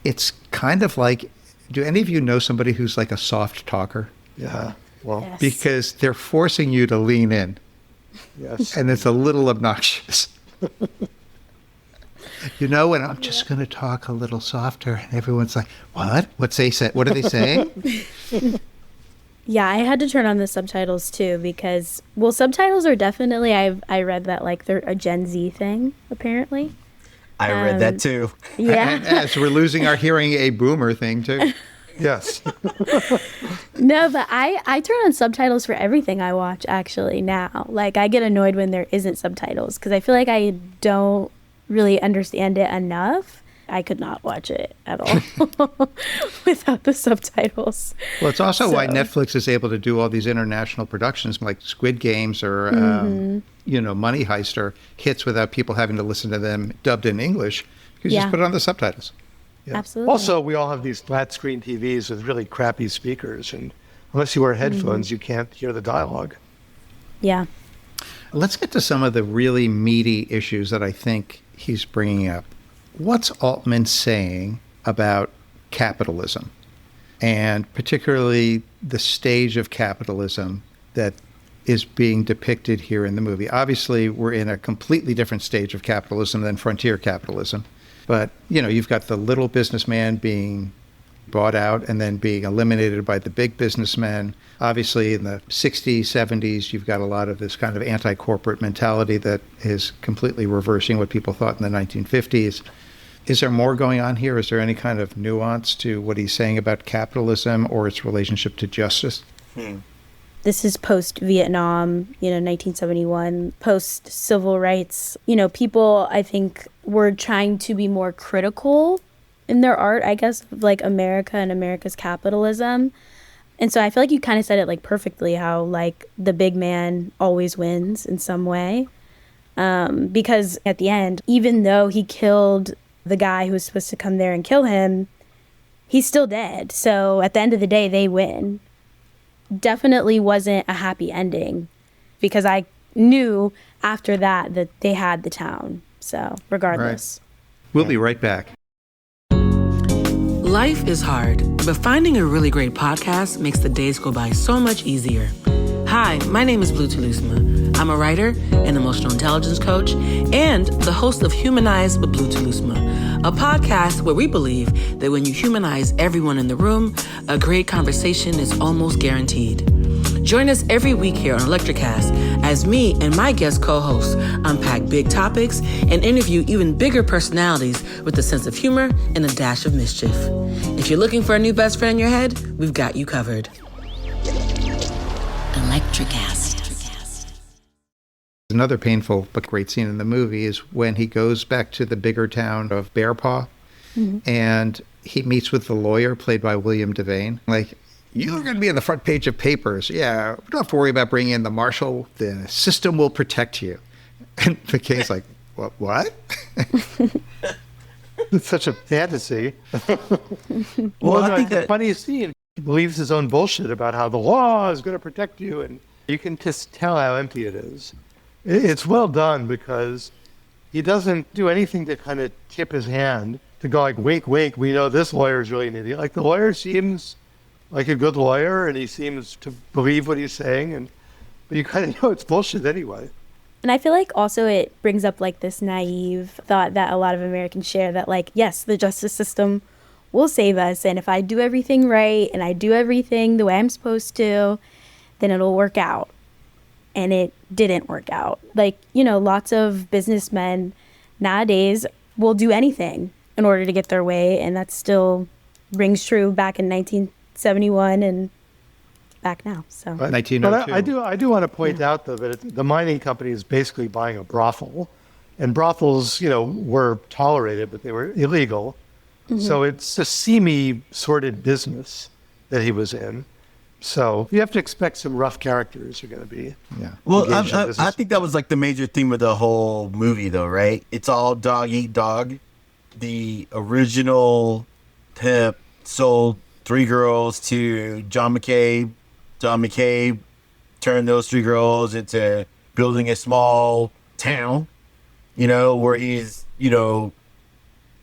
it's kind of like, do any of you know somebody who's like a soft talker? Yeah, well. Yes. Because they're forcing you to lean in. Yes. And it's a little obnoxious. And I'm just going to talk a little softer. And everyone's like, what? What are they saying? Yeah, I had to turn on the subtitles too because, subtitles are definitely, I read that like they're a Gen Z thing, apparently. I read that too. Yeah. And as we're losing our hearing, a boomer thing too. Yes. No, but I turn on subtitles for everything I watch actually now. Like I get annoyed when there isn't subtitles because I feel like I don't really understand it enough. I could not watch it at all without the subtitles. Well, it's also why Netflix is able to do all these international productions like Squid Games or, Money Heist or hits without people having to listen to them dubbed in English. You just put it on the subtitles. Yeah. Absolutely. Also, we all have these flat screen TVs with really crappy speakers, and unless you wear headphones, you can't hear the dialogue. Yeah. Let's get to some of the really meaty issues that I think he's bringing up. What's Altman saying about capitalism, and particularly the stage of capitalism that is being depicted here in the movie? Obviously, we're in a completely different stage of capitalism than frontier capitalism. But, you've got the little businessman being bought out and then being eliminated by the big businessmen. Obviously, in the 60s, 70s, you've got a lot of this kind of anti-corporate mentality that is completely reversing what people thought in the 1950s. Is there more going on here? Is there any kind of nuance to what he's saying about capitalism or its relationship to justice? This is post-Vietnam, 1971, post-civil rights. People, I think, were trying to be more critical in their art, I guess, of like America and America's capitalism. And so I feel like you kind of said it like perfectly, how like the big man always wins in some way. Because at the end, even though he killed the guy who was supposed to come there and kill him, he's still dead. So at the end of the day, they win. Definitely wasn't a happy ending because I knew after that they had the town. So regardless. Right. We'll be right back. Life is hard, but finding a really great podcast makes the days go by so much easier. Hi, my name is Blue Telusma. I'm a writer, an emotional intelligence coach, and the host of Humanize with Blue Telusma, a podcast where we believe that when you humanize everyone in the room, a great conversation is almost guaranteed. Join us every week here on ElectraCast as me and my guest co-hosts unpack big topics and interview even bigger personalities with a sense of humor and a dash of mischief. If you're looking for a new best friend in your head, we've got you covered. ElectraCast. Another painful but great scene in the movie is when he goes back to the bigger town of Bear Paw, and he meets with the lawyer played by William Devane. Like, you're going to be on the front page of papers. Yeah, we don't have to worry about bringing in the marshal. The system will protect you. And McCabe's like, what? It's such a fantasy. Well, I think the that funniest scene, he believes his own bullshit about how the law is going to protect you, and you can just tell how empty it is. It's well done because he doesn't do anything to kind of tip his hand to go like, wink, wink, we know this lawyer is really an idiot. Like, the lawyer seems like a good lawyer, and he seems to believe what he's saying, but you kind of know it's bullshit anyway. And I feel like also it brings up like this naive thought that a lot of Americans share that like, yes, the justice system will save us. And if I do everything right and I do everything the way I'm supposed to, then it'll work out. And it didn't work out. Like, you know, lots of businessmen nowadays will do anything in order to get their way. And that still rings true back in 1971 and back now. So 1902. But I do want to point out, though, that the mining company is basically buying a brothel. And brothels, you know, were tolerated, but they were illegal. So it's a seamy, sordid business that he was in. So you have to expect some rough characters are going to be. Yeah. Well, I think that was like the major theme of the whole movie, though, right? It's all dog eat dog. The original pimp sold 3 girls to John McCabe. John McCabe turned those 3 girls into building a small town, you know, where he's, you know,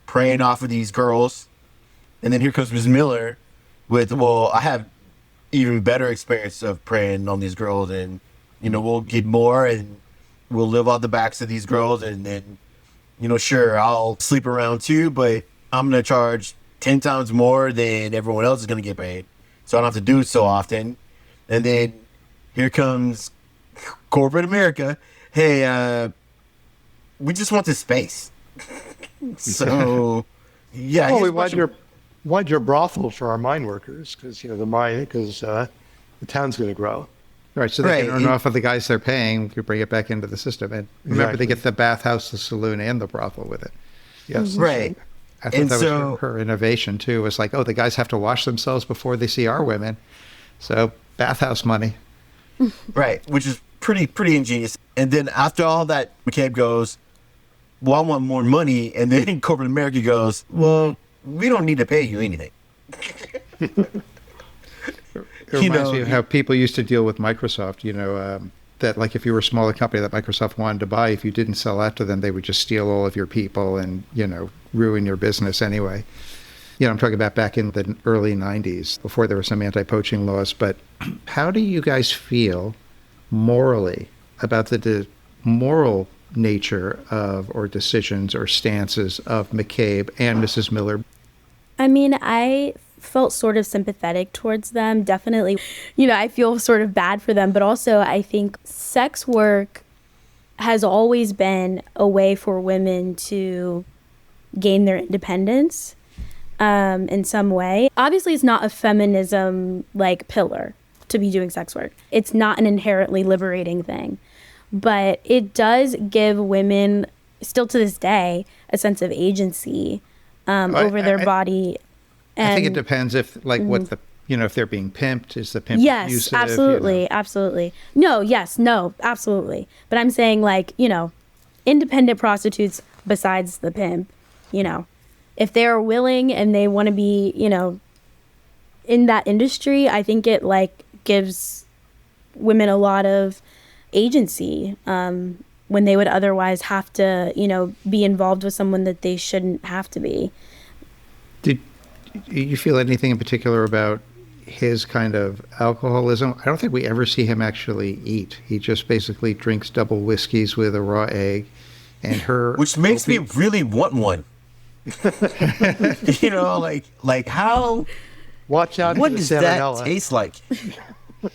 preying off of these girls. And then here comes Ms. Miller with, well, I have even better experience of preying on these girls, and you know, we'll get more and we'll live off the backs of these girls, and then, you know, sure, I'll sleep around too, but I'm gonna charge 10 times more than everyone else is gonna get paid, so I don't have to do it so often. And then here comes corporate America. Hey, we just want this space. So yeah, we want your brothel for our mine workers because, you know, the town's going to grow. Right, so they can earn off of the guys they're paying to bring it back into the system. And remember, they get the bathhouse, the saloon, and the brothel with it. Yes. Right. I thought that was her innovation, too. It was like, oh, the guys have to wash themselves before they see our women. So, bathhouse money. Right, which is pretty ingenious. And then after all that, McCabe goes, well, I want more money. And then corporate America goes, well, we don't need to pay you anything. It reminds me of how people used to deal with Microsoft, you know, that like if you were a smaller company that Microsoft wanted to buy, if you didn't sell out to them, they would just steal all of your people and, you know, ruin your business anyway. You know, I'm talking about back in the early 90s, before there were some anti-poaching laws. But how do you guys feel morally about the moral nature of, or decisions or stances of McCabe and Mrs. Miller? I mean, I felt sort of sympathetic towards them, definitely. You know, I feel sort of bad for them, but also I think sex work has always been a way for women to gain their independence in some way. Obviously, it's not a feminism like pillar to be doing sex work. It's not an inherently liberating thing, but it does give women, still to this day, a sense of agency over their body. And I think it depends if, like, what the, you know, if they're being pimped, is the pimp yes, abusive? absolutely, you know? Absolutely. No, yes, no, absolutely. But I'm saying, like, you know, independent prostitutes besides the pimp, you know, if they're willing and they want to be, you know, in that industry, I think it, like, gives women a lot of agency when they would otherwise have to, you know, be involved with someone that they shouldn't have to be. Did you feel anything in particular about his kind of alcoholism? I don't think we ever see him actually eat. He just basically drinks double whiskeys with a raw egg, and her, which makes me really want one. You know, like how? Watch out! What does that taste like?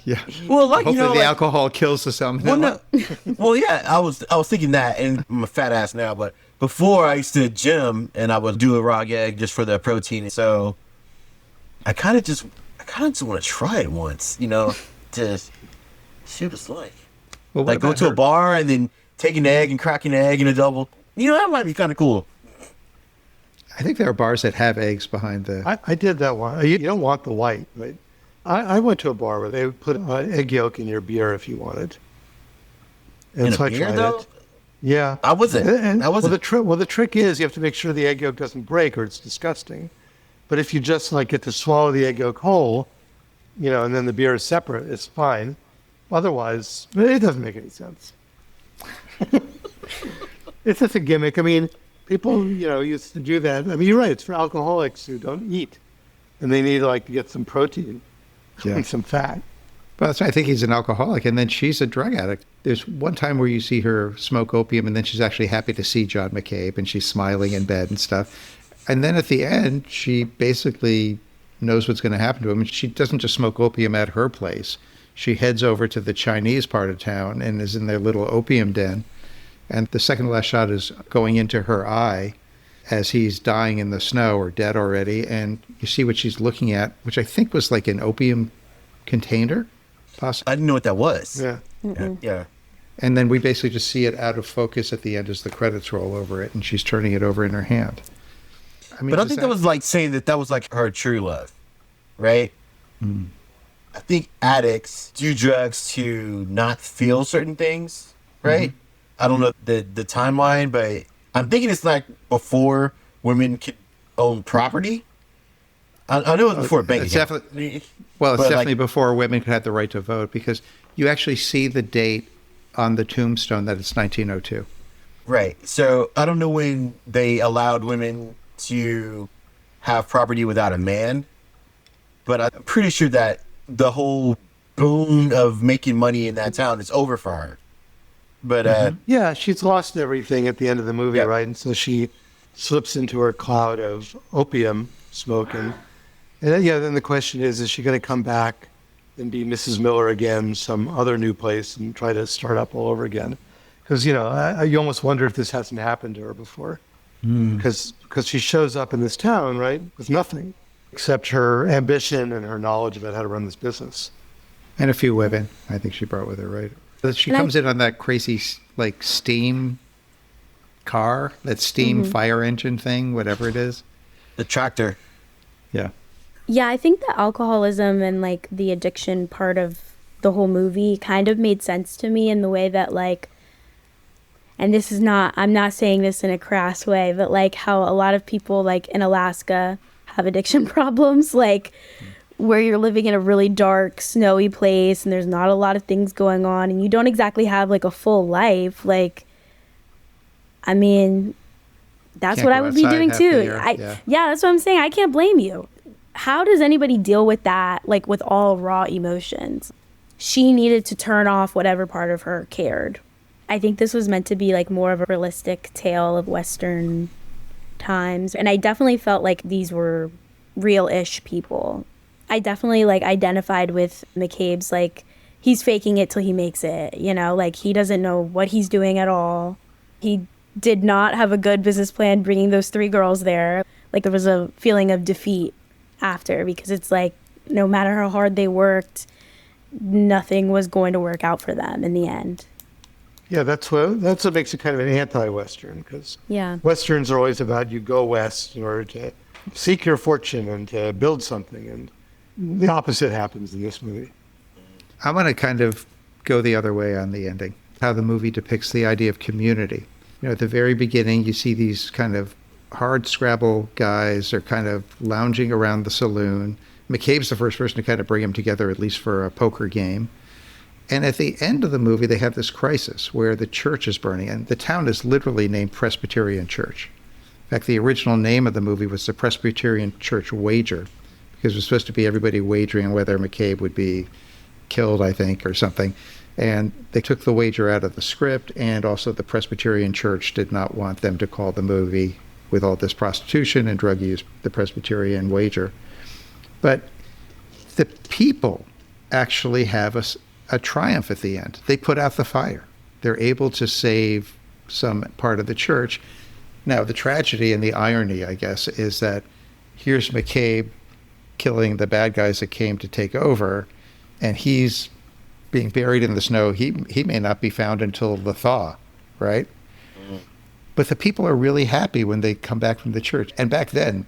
Yeah. Well, like, Hopefully you know, the like, alcohol kills the salmonella. well, no, well, yeah, I was thinking that, and I'm a fat ass now, but before I used to gym and I would do a raw egg just for the protein. So I kind of just want to try it once, you know, to see what it's like. Well, what Like go about to a her? bar and then take an egg and crack an egg in a double. You know, that might be kind of cool. I think there are bars that have eggs behind the... I did that one. You don't want the white, right? I went to a bar where they would put egg yolk in your beer if you wanted. And In so a I beer, tried though? it. Yeah. I wasn't. I wasn't. Well, the trick is you have to make sure the egg yolk doesn't break or it's disgusting. But if you just like get to swallow the egg yolk whole, you know, and then the beer is separate, it's fine. Otherwise, it doesn't make any sense. It's just a gimmick. I mean, people, you know, used to do that. I mean, you're right. It's for alcoholics who don't eat, and they need like to get some protein and some fat. Well, that's why I think he's an alcoholic, and then she's a drug addict. There's one time where you see her smoke opium, and then she's actually happy to see John McCabe, and she's smiling in bed and stuff. And then at the end, she basically knows what's going to happen to him. And she doesn't just smoke opium at her place. She heads over to the Chinese part of town and is in their little opium den. And the second to last shot is going into her eye as he's dying in the snow or dead already. And you see what she's looking at, which I think was like an opium container, possibly. I didn't know what that was. Yeah. Yeah. And then we basically just see it out of focus at the end as the credits roll over it, and she's turning it over in her hand. I mean, But I think that was like saying that was like her true love, right? Mm. I think addicts do drugs to not feel certain things, right? Mm-hmm. I don't know the timeline, but I'm thinking it's like before women could own property. I know it was before banking. It's definitely, well, it's definitely before women could have the right to vote, because you actually see the date on the tombstone that it's 1902. Right. So I don't know when they allowed women to have property without a man, but I'm pretty sure that the whole boom of making money in that town is over for her. But Yeah, she's lost everything at the end of the movie, Yeah. right? And so she slips into her cloud of opium smoking. And then, then the question is she going to come back and be Mrs. Miller again, some other new place, and try to start up all over again? Because, you know, you almost wonder if this hasn't happened to her before. Because she shows up in this town, right, with nothing except her ambition and her knowledge about how to run this business. And a few women, I think she brought with her, right? But she And comes in on that crazy, like, steam car, that steam fire engine thing, whatever it is. the tractor. Yeah. Yeah, I think the alcoholism and like the addiction part of the whole movie kind of made sense to me in the way that like, and this is not, I'm not saying this in a crass way, but like how a lot of people like in Alaska have addiction problems, like where you're living in a really dark, snowy place and there's not a lot of things going on and you don't exactly have like a full life. Like, I mean, that's Can't what go I would be outside doing half the too. year, Yeah, that's what I'm saying. I can't blame you. How does anybody deal with that, like with all raw emotions? She needed to turn off whatever part of her cared. I think this was meant to be like more of a realistic tale of Western times. And I definitely felt like these were real-ish people. I definitely like identified with McCabe's, like, he's faking it till he makes it, you know, like he doesn't know what he's doing at all. He did not have a good business plan bringing those 3 girls there. Like there was a feeling of defeat after, because it's like no matter how hard they worked, nothing was going to work out for them in the end. Yeah, that's what makes it kind of an anti-Western, because Yeah. Westerns are always about you go west in order to seek your fortune and to build something, and the opposite happens in this movie. I'm going to kind of go the other way on the ending, how the movie depicts the idea of community. You know, at the very beginning, you see these kind of hard scrabble guys are kind of lounging around the saloon. McCabe's the first person to kind of bring them together, at least for a poker game. And at the end of the movie, they have this crisis where the church is burning, and the town is literally named Presbyterian Church. In fact, the original name of the movie was the Presbyterian Church Wager, because it was supposed to be everybody wagering whether McCabe would be killed, I think, or something. And they took the wager out of the script, and also the Presbyterian Church did not want them to call the movie, with all this prostitution and drug use, the Presbyterian Wager. But the people actually have a triumph at the end. They put out the fire. They're able to save some part of the church. Now, the tragedy and the irony, I guess, is that here's McCabe killing the bad guys that came to take over, and he's being buried in the snow. He may not be found until the thaw, right? But the people are really happy when they come back from the church. And back then,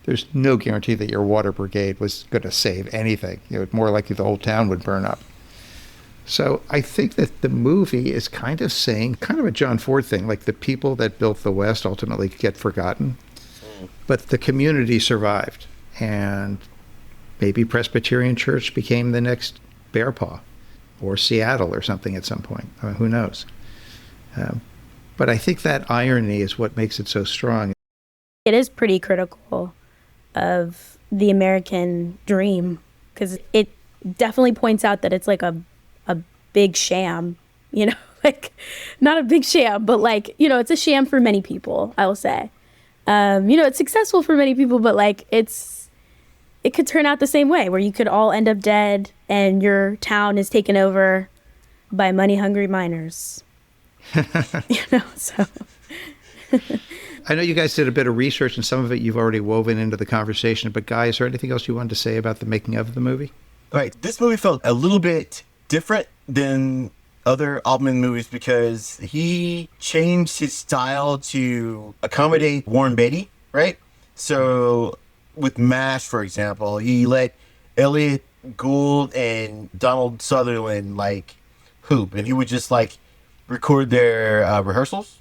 there's no guarantee that your water brigade was going to save anything. More likely the whole town would burn up. So I think that the movie is kind of saying, kind of a John Ford thing, like the people that built the West ultimately get forgotten, but the community survived. And maybe Presbyterian Church became the next Bear Paw or Seattle or something at some point. I mean, who knows? But I think that irony is what makes it so strong. It is pretty critical of the American dream, because it definitely points out that it's like a big sham, like not a big sham, but like, it's a sham for many people, I will say. It's successful for many people, but like it could turn out the same way, where you could all end up dead and your town is taken over by money-hungry miners. So I know you guys did a bit of research, and some of it you've already woven into the conversation, but Guy, is there anything else you wanted to say about the making of the movie? All right, this movie felt a little bit different than other Altman movies because he changed his style to accommodate Warren Beatty, right? So with MASH, for example, he let Elliot Gould and Donald Sutherland hoop, and he would just record their rehearsals.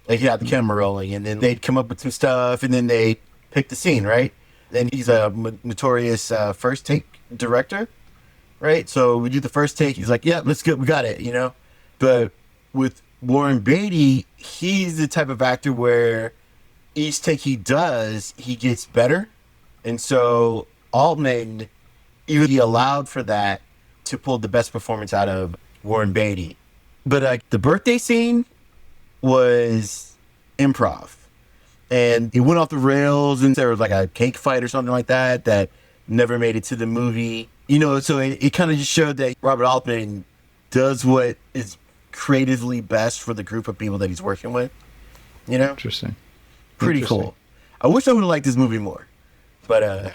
He had the camera rolling, and then they'd come up with some stuff, and then they pick the scene, right? And he's a notorious first take director, right? So we do the first take. He's like, yeah, let's go. We got it, But with Warren Beatty, he's the type of actor where each take he does, he gets better. And so Altman, he allowed for that to pull the best performance out of Warren Beatty. But the birthday scene was improv. And it went off the rails, and there was a cake fight or something like that never made it to the movie. So it kind of just showed that Robert Altman does what is creatively best for the group of people that he's working with. Interesting. Pretty cool. I wish I would have liked this movie more. But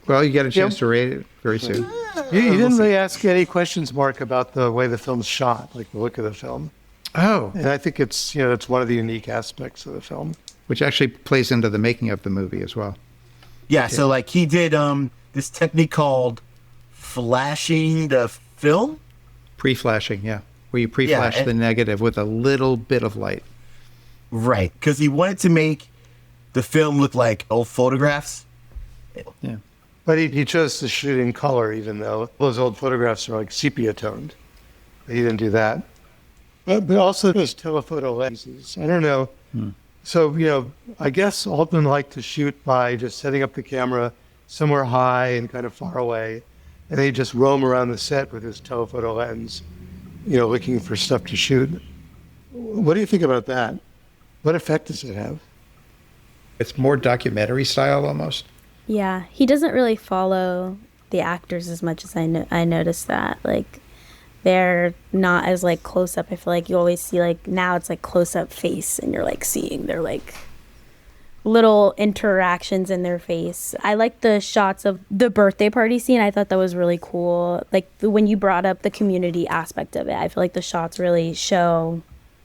well, you get a chance to rate it very soon. You didn't really ask any questions, Mark, about the way the film's shot, like the look of the film. Oh. And I think it's it's one of the unique aspects of the film. Which actually plays into the making of the movie as well. Yeah, so he did this technique called flashing the film. Pre-flashing, yeah. Where you pre-flash the negative with a little bit of light. Right, because he wanted to make the film look like old photographs. Yeah. But he chose to shoot in color, even though those old photographs are sepia toned. He didn't do that. But also those telephoto lenses. I don't know. So, I guess Altman liked to shoot by just setting up the camera somewhere high and kind of far away. And he'd just roam around the set with his telephoto lens, looking for stuff to shoot. What do you think about that? What effect does it have? It's more documentary style almost. yeah, he doesn't really follow the actors as much as I noticed that. They're not as close up. I feel like you always see now it's close up face, and you're seeing their little interactions in their face. I like the shots of the birthday party scene. I thought that was really cool. When you brought up the community aspect of it, I feel like the shots really show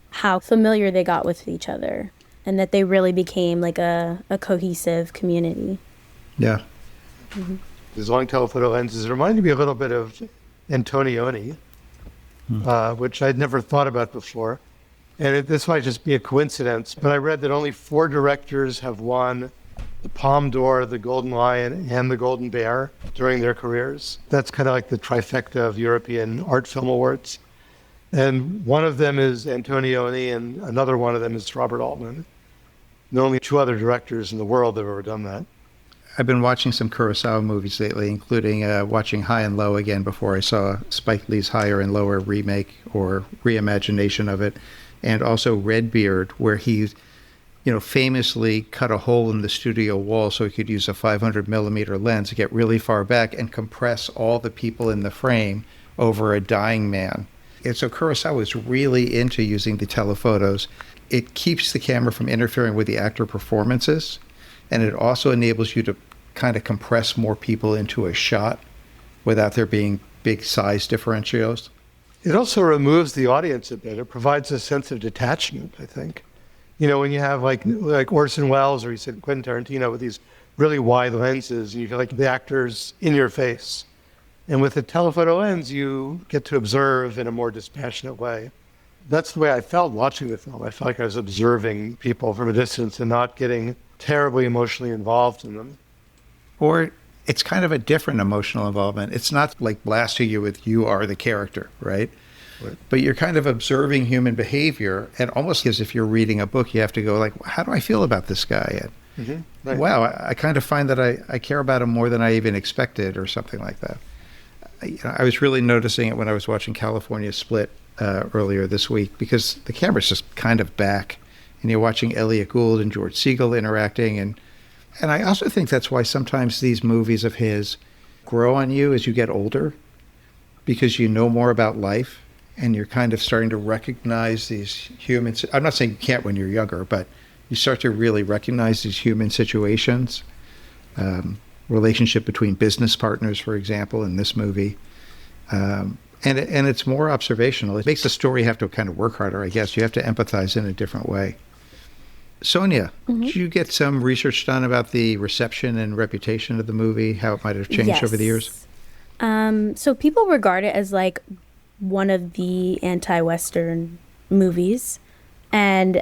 how familiar they got with each other, and that they really became a cohesive community. Yeah. Mm-hmm. These long telephoto lenses reminded me a little bit of Antonioni. Which I'd never thought about before. And this might just be a coincidence, but I read that only 4 directors have won the Palme d'Or, the Golden Lion, and the Golden Bear during their careers. That's kind of the trifecta of European art film awards. And one of them is Antonioni, and another one of them is Robert Altman. There are only 2 other directors in the world that have ever done that. I've been watching some Kurosawa movies lately, including watching High and Low again before I saw Spike Lee's Higher and Lower remake or reimagination of it, and also Redbeard, where he's famously cut a hole in the studio wall so he could use a 500 millimeter lens to get really far back and compress all the people in the frame over a dying man. And so Kurosawa was really into using the telephotos. It keeps the camera from interfering with the actor performances, and it also enables you to kind of compress more people into a shot without there being big size differentials. It also removes the audience a bit. It provides a sense of detachment, I think. When you have like Orson Welles, or you said Quentin Tarantino, with these really wide lenses, and you feel like the actor's in your face. And with a telephoto lens, you get to observe in a more dispassionate way. That's the way I felt watching the film. I felt like I was observing people from a distance and not getting terribly emotionally involved in them. Or it's kind of a different emotional involvement. It's not like blasting you with "you are the character," right? But you're kind of observing human behavior, and almost as if you're reading a book, you have to go like, how do I feel about this guy? And Right. wow, I kind of find that I care about him more than I even expected, or something like that. I was really noticing it when I was watching California Split earlier this week, because the camera's just kind of back, and you're watching Elliot Gould and George Segal interacting, and I also think that's why sometimes these movies of his grow on you as you get older, because you know more about life, and you're kind of starting to recognize these humans. I'm not saying you can't when you're younger, but you start to really recognize these human situations. Relationship between business partners, for example, in this movie. And it's more observational. It makes the story have to kind of work harder, I guess. You have to empathize in a different way. Sonia, did you get some research done about the reception and reputation of the movie, how it might have changed over the years? So people regard it as like one of the anti-Western movies, and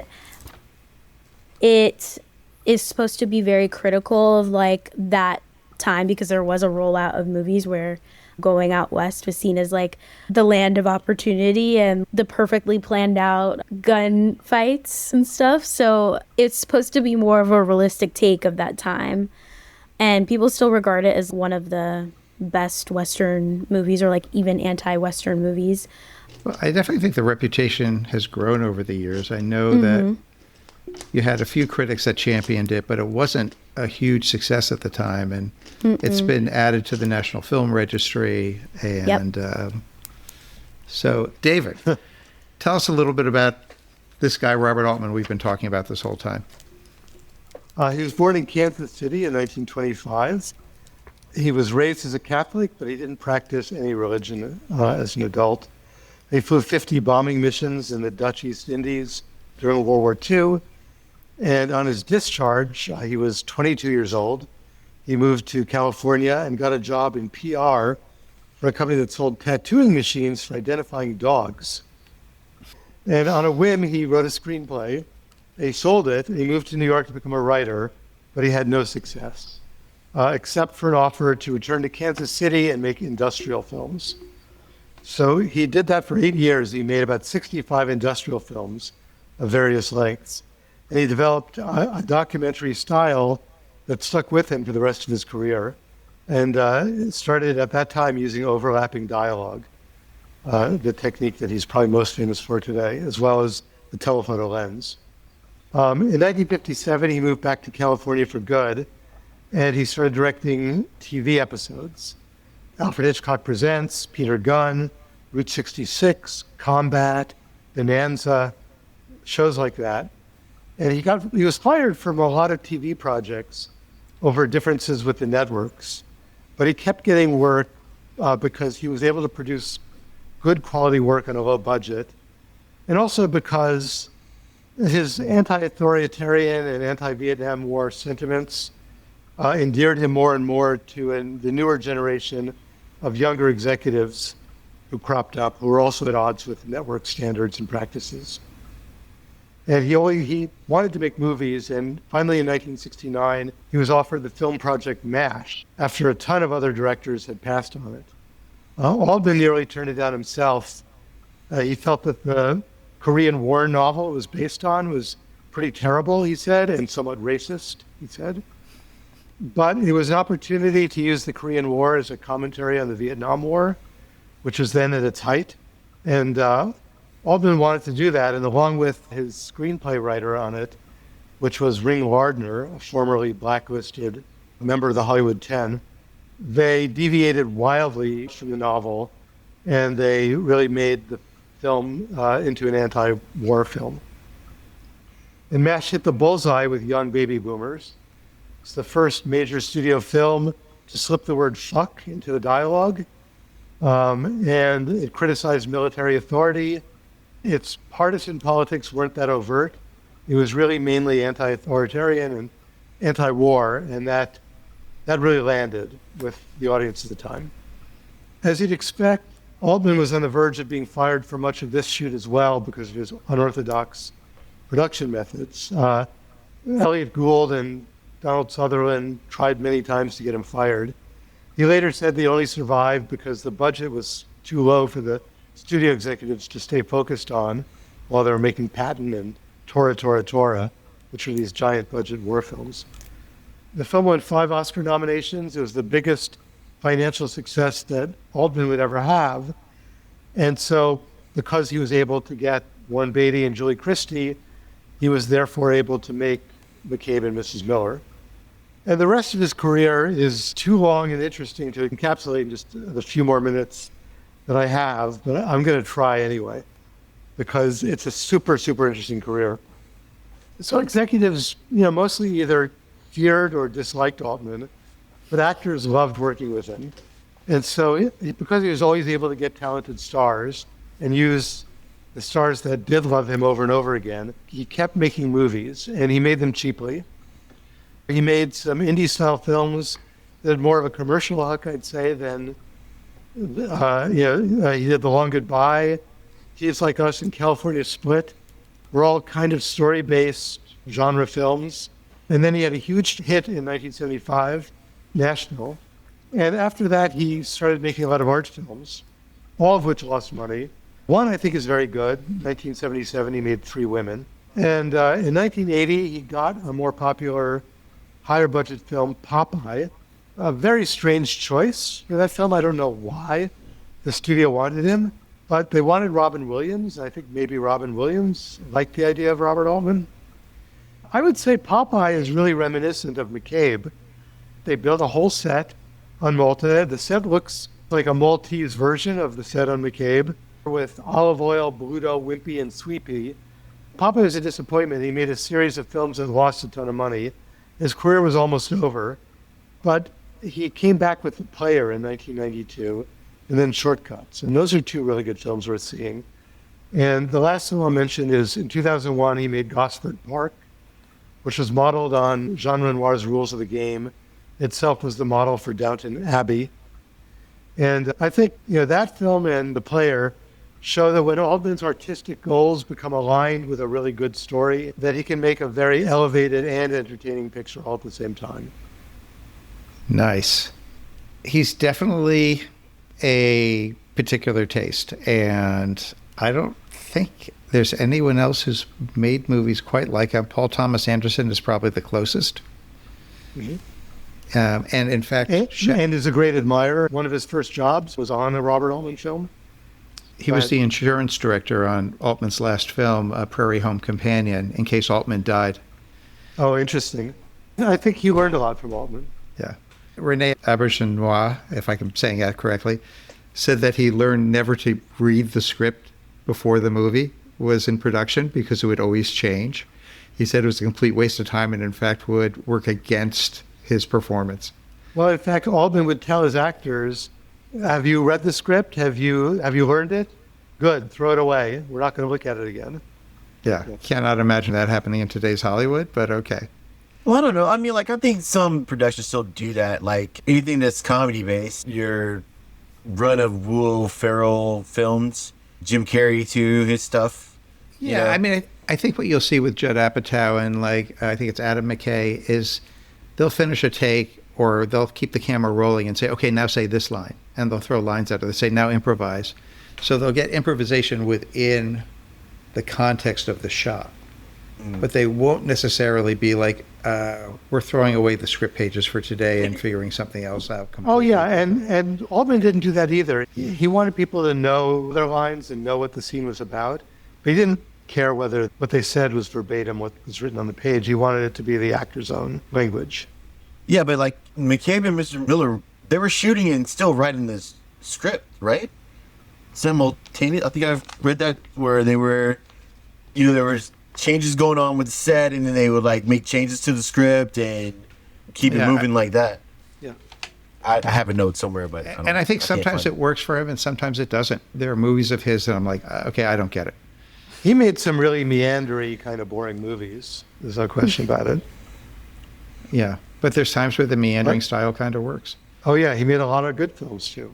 it is supposed to be very critical of like that time, because there was a rollout of movies where going out west was seen as like the land of opportunity and the perfectly planned out gun fights and stuff. So it's supposed to be more of a realistic take of that time, and people still regard it as one of the best Western movies, or like even anti-Western movies. Well, I definitely think the reputation has grown over the years. I know that you had a few critics that championed it, but it wasn't a huge success at the time, and it's been added to the National Film Registry. And so, David, tell us a little bit about this guy, Robert Altman, we've been talking about this whole time. He was born in Kansas City in 1925. He was raised as a Catholic, but he didn't practice any religion as an adult. He flew 50 bombing missions in the Dutch East Indies during World War II. And on his discharge, he was 22 years old. He moved to California and got a job in PR for a company that sold tattooing machines for identifying dogs. And on a whim, he wrote a screenplay. He sold it, and he moved to New York to become a writer, but he had no success, except for an offer to return to Kansas City and make industrial films. So he did that for 8 years. He made about 65 industrial films of various lengths. And he developed a documentary style that stuck with him for the rest of his career. And started at that time using overlapping dialogue, the technique that he's probably most famous for today, as well as the telephoto lens. In 1957, he moved back to California for good, and he started directing TV episodes. Alfred Hitchcock Presents, Peter Gunn, Route 66, Combat, Bonanza, shows like that. And he was fired from a lot of TV projects over differences with the networks, but he kept getting work because he was able to produce good quality work on a low budget, and also because his anti-authoritarian and anti-Vietnam War sentiments endeared him more and more to the newer generation of younger executives who cropped up, who were also at odds with network standards and practices. And he wanted to make movies, and finally in 1969, he was offered the film project MASH after a ton of other directors had passed on it. Altman nearly turned it down himself. He felt that the Korean War novel it was based on was pretty terrible, he said, and somewhat racist, he said. But it was an opportunity to use the Korean War as a commentary on the Vietnam War, which was then at its height. And Altman wanted to do that, and along with his screenplay writer on it, which was Ring Lardner, a formerly blacklisted member of the Hollywood 10. They deviated wildly from the novel, and they really made the film into an anti-war film. And MASH hit the bullseye with young baby boomers. It's the first major studio film to slip the word fuck into the dialogue. And it criticized military authority. Its partisan politics weren't that overt. It was really mainly anti-authoritarian and anti-war, and that really landed with the audience at the time. As you'd expect, Altman was on the verge of being fired for much of this shoot as well because of his unorthodox production methods. Elliot Gould and Donald Sutherland tried many times to get him fired. He later said they only survived because the budget was too low for the studio executives to stay focused on while they were making Patton and Tora, which are these giant budget war films. The film won 5 Oscar nominations. It was the biggest financial success that Altman would ever have. And so because he was able to get Warren Beatty and Julie Christie, he was therefore able to make McCabe and Mrs. Miller. And the rest of his career is too long and interesting to encapsulate in just the few more minutes that I have, but I'm going to try anyway, because it's a super, super interesting career. So executives, mostly either feared or disliked Altman, but actors loved working with him. And so because he was always able to get talented stars and use the stars that did love him over and over again, he kept making movies, and he made them cheaply. He made some indie-style films that had more of a commercial hook, I'd say, than, he did The Long Goodbye, Thieves Like Us, and California Split. Were all kind of story-based genre films. And then he had a huge hit in 1975, National. And after that, he started making a lot of art films, all of which lost money. One I think is very good. 1977, he made 3 Women. And in 1980, he got a more popular, higher budget film, Popeye. A very strange choice for that film. I don't know why the studio wanted him, but they wanted Robin Williams. I think maybe Robin Williams liked the idea of Robert Altman. I would say Popeye is really reminiscent of McCabe. They built a whole set on Malta. The set looks like a Maltese version of the set on McCabe, with Olive Oyl, Bluto, Wimpy, and Sweepy. Popeye was a disappointment. He made a series of films and lost a ton of money. His career was almost over, but he came back with The Player in 1992, and then Shortcuts. And those are 2 really good films worth seeing. And the last film I'll mention is in 2001, he made Gosford Park, which was modeled on Jean Renoir's Rules of the Game. Itself was the model for Downton Abbey. And I think that film and The Player show that when Altman's artistic goals become aligned with a really good story, that he can make a very elevated and entertaining picture all at the same time. Nice. He's definitely a particular taste, and I don't think there's anyone else who's made movies quite like him. Paul Thomas Anderson is probably the closest. Mm-hmm. And in fact... And is a great admirer. One of his first jobs was on a Robert Altman film. He was the insurance director on Altman's last film, Prairie Home Companion, in case Altman died. Oh, interesting. I think he learned a lot from Altman. Yeah. Rene Auberjonois, if I'm saying that correctly, said that he learned never to read the script before the movie was in production because it would always change. He said it was a complete waste of time and, in fact, would work against his performance. Well, in fact, Altman would tell his actors, have you read the script? Have you learned it? Good, throw it away. We're not going to look at it again. Yeah, cannot imagine that happening in today's Hollywood, but okay. Well, I don't know. I mean, I think some productions still do that. Like, anything that's comedy-based, your run of Will Ferrell films, Jim Carrey, too, his stuff. Yeah, I mean, I think what you'll see with Judd Apatow and, I think it's Adam McKay, is they'll finish a take or they'll keep the camera rolling and say, okay, now say this line. And they'll throw lines out of it. They say, now improvise. So they'll get improvisation within the context of the shot. But they won't necessarily be like, we're throwing away the script pages for today and figuring something else out completely. Oh, yeah, and Altman didn't do that either. He wanted people to know their lines and know what the scene was about. But he didn't care whether what they said was verbatim what was written on the page. He wanted it to be the actor's own language. Yeah, but like McCabe and Mr. Miller, they were shooting and still writing this script, right? Simultaneous. I think I've read that where they were, there was changes going on with the set, and then they would like make changes to the script and keep it moving like that. Yeah. I have a note somewhere, but I think sometimes it works for him and sometimes it doesn't. There are movies of his that I'm like, okay, I don't get it. He made some really meandery, kind of boring movies. There's no question about it. Yeah, but there's times where the meandering style kind of works. Oh yeah, he made a lot of good films too.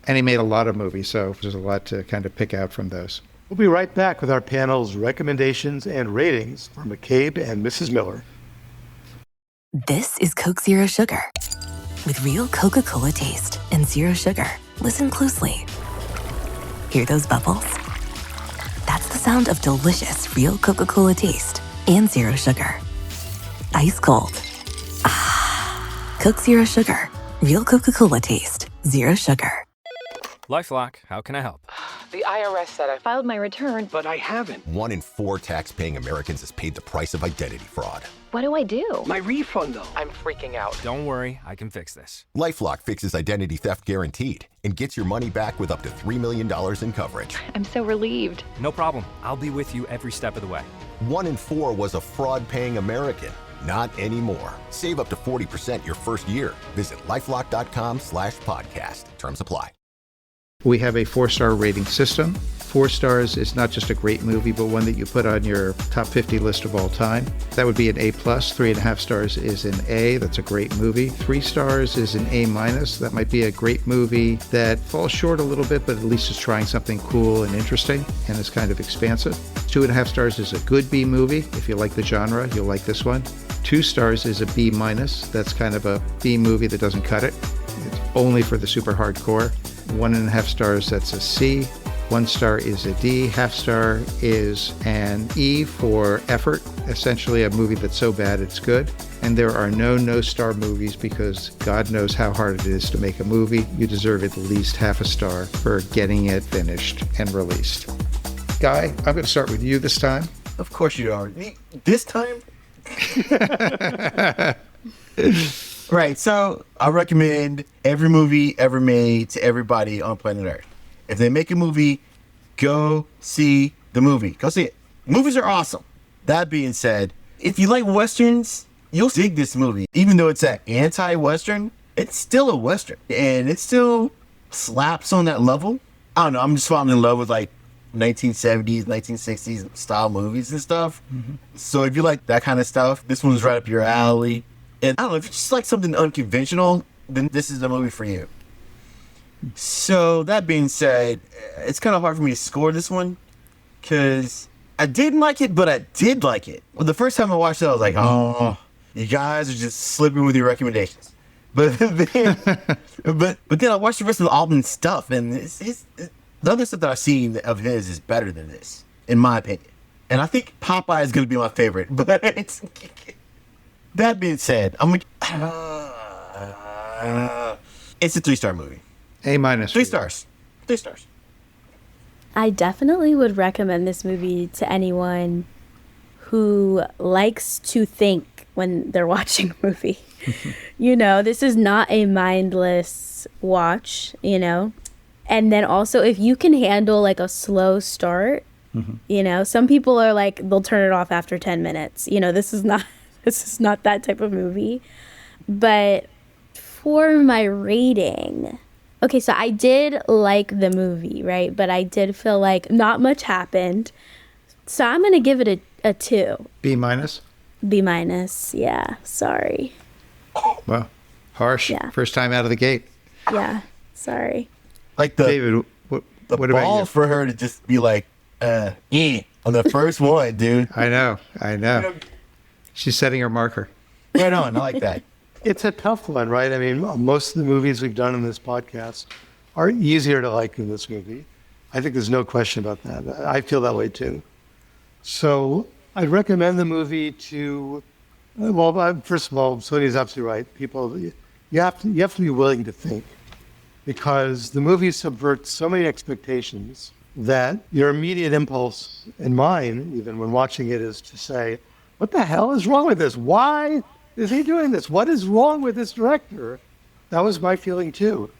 And he made a lot of movies, so there's a lot to kind of pick out from those. We'll be right back with our panel's recommendations and ratings for McCabe and Mrs. Miller. This is Coke Zero Sugar. With real Coca-Cola taste and zero sugar. Listen closely. Hear those bubbles? That's the sound of delicious real Coca-Cola taste and zero sugar. Ice cold. Ah. Coke Zero Sugar. Real Coca-Cola taste. Zero sugar. LifeLock, how can I help? The IRS said I filed my return, But I haven't. 1 in 4 tax-paying Americans has paid the price of identity fraud. What do I do? My refund, though. I'm freaking out. Don't worry, I can fix this. LifeLock fixes identity theft guaranteed and gets your money back with up to $3 million in coverage. I'm so relieved. No problem. I'll be with you every step of the way. 1 in 4 was a fraud-paying American. Not anymore. Save up to 40% your first year. Visit LifeLock.com/podcast. Terms apply. We have a 4-star rating system. 4 stars is not just a great movie, but one that you put on your top 50 list of all time. That would be an A+. 3.5 stars is an A. That's a great movie. 3 stars is an A-. That might be a great movie that falls short a little bit, but at least is trying something cool and interesting and is kind of expansive. 2.5 stars is a good B movie. If you like the genre, you'll like this one. 2 stars is a B-. That's kind of a B movie that doesn't cut it. It's only for the super hardcore. 1.5 stars, that's a C. 1 star is a D. Half star is an E for effort. Essentially a movie that's so bad it's good. And there are no-star movies because God knows how hard it is to make a movie. You deserve at least half a star for getting it finished and released. Guy, I'm going to start with you this time. Of course you are. This time? Right, so I recommend every movie ever made to everybody on planet Earth. If they make a movie, go see the movie. Go see it. Movies are awesome. That being said, if you like Westerns, you'll dig this movie. Even though it's an anti-Western, it's still a Western. And it still slaps on that level. I don't know, I'm just falling in love with like 1970s, 1960s style movies and stuff. Mm-hmm. So if you like that kind of stuff, this one's right up your alley. And I don't know, if you just like something unconventional, then this is the movie for you. So that being said, it's kind of hard for me to score this one because I didn't like it, but I did like it. Well, the first time I watched it, I was like, oh, you guys are just slipping with your recommendations. But then, but then I watched the rest of the Altman stuff, and the other stuff that I've seen of his is better than this, in my opinion. And I think Popeye is going to be my favorite, but it's... That being said, I'm like, it's a 3-star movie. A-. 3 stars. 3 stars. I definitely would recommend this movie to anyone who likes to think when they're watching a movie. This is not a mindless watch, And then also, if you can handle like a slow start, some people are like, they'll turn it off after 10 minutes. This is not that type of movie. But for my rating, okay, so I did like the movie, right? But I did feel like not much happened. So I'm going to give it a 2. B-. B-, yeah. Sorry. Well, harsh. Yeah. First time out of the gate. Yeah, sorry. Like David, what about ball you? for her to just be like, on the first one, dude. I know. She's setting her marker. Right on. I like that. It's a tough one, right? I mean, most of the movies we've done in this podcast are easier to like than this movie. I think there's no question about that. I feel that way too. So I'd recommend the movie to, first of all, Sonia's absolutely right. People, you have to be willing to think because the movie subverts so many expectations that your immediate impulse, and mine even when watching it, is to say, what the hell is wrong with this? Why is he doing this? What is wrong with this director? That was my feeling too.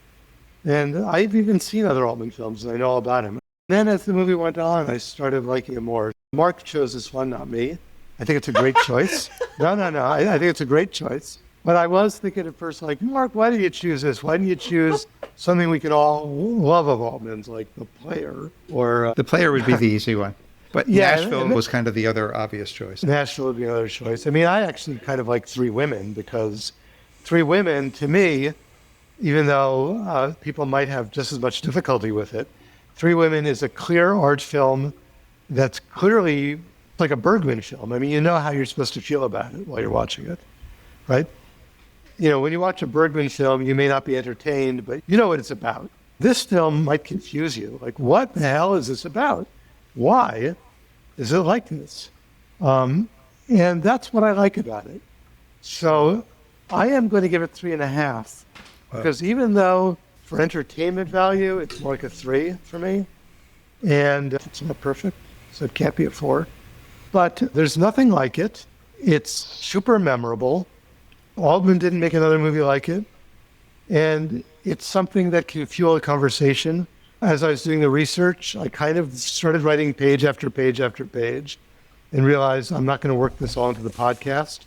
And I've even seen other Altman films and I know all about him. Then as the movie went on, I started liking him more. Mark chose this one, not me. I think it's a great choice. No. I think it's a great choice. But I was thinking at first, like, Mark, why did you choose this? Why didn't you choose something we can all love of Altman's, like The Player? Or The Player would be the easy one. But yeah, Nashville was kind of the other obvious choice. Nashville would be another choice. I mean, I actually kind of like Three Women, because Three Women, to me, even though people might have just as much difficulty with it, Three Women is a clear art film that's clearly like a Bergman film. I mean, you know how you're supposed to feel about it while you're watching it, right? You know, when you watch a Bergman film, you may not be entertained, but you know what it's about. This film might confuse you. Like, what the hell is this about? Why is it like this? And that's what I like about it. So I am going to give it 3.5, because even though for entertainment value, it's more like a 3 for me, and it's not perfect, so it can't be a 4. But there's nothing like it. It's super memorable. Altman didn't make another movie like it. And it's something that can fuel a conversation. As I was doing the research, I kind of started writing page after page after page and realized I'm not going to work this all into the podcast.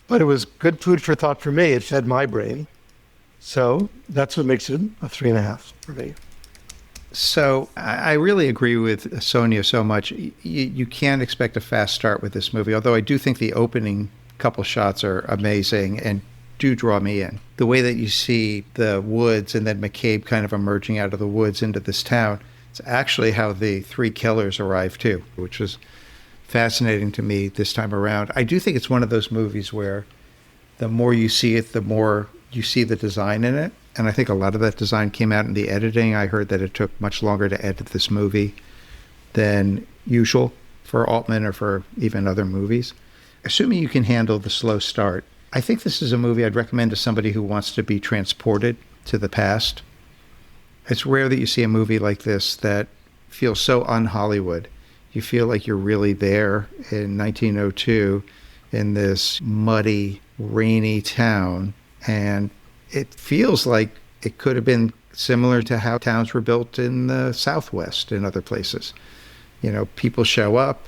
But it was good food for thought for me. It fed my brain. So that's what makes it a 3.5 for me. So I really agree with Sonia so much. You can't expect a fast start with this movie, although I do think the opening couple shots are amazing and do draw me in. The way that you see the woods and then McCabe kind of emerging out of the woods into this town, it's actually how the three killers arrive too, which was fascinating to me this time around. I do think it's one of those movies where the more you see it, the more you see the design in it. And I think a lot of that design came out in the editing. I heard that it took much longer to edit this movie than usual for Altman or for even other movies. Assuming you can handle the slow start, I think this is a movie I'd recommend to somebody who wants to be transported to the past. It's rare that you see a movie like this that feels so un-Hollywood. You feel like you're really there in 1902 in this muddy, rainy town, and it feels like it could have been similar to how towns were built in the Southwest and other places. You know, people show up,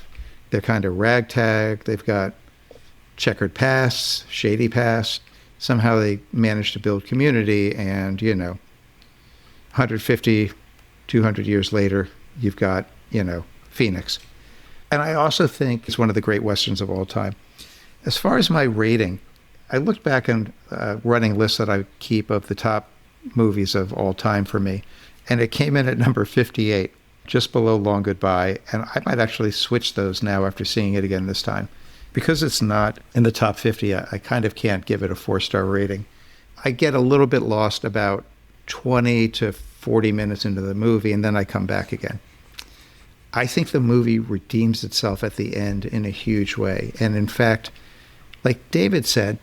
they're kind of ragtag, they've got checkered pasts, shady past. Somehow they manage to build community, and, 150, 200 years later, you've got, Phoenix. And I also think it's one of the great Westerns of all time. As far as my rating, I looked back on running lists that I keep of the top movies of all time for me, and it came in at number 58, just below Long Goodbye, and I might actually switch those now after seeing it again this time. Because it's not in the top 50, I kind of can't give it a 4-star rating. I get a little bit lost about 20 to 40 minutes into the movie, and then I come back again. I think the movie redeems itself at the end in a huge way. And in fact, like David said,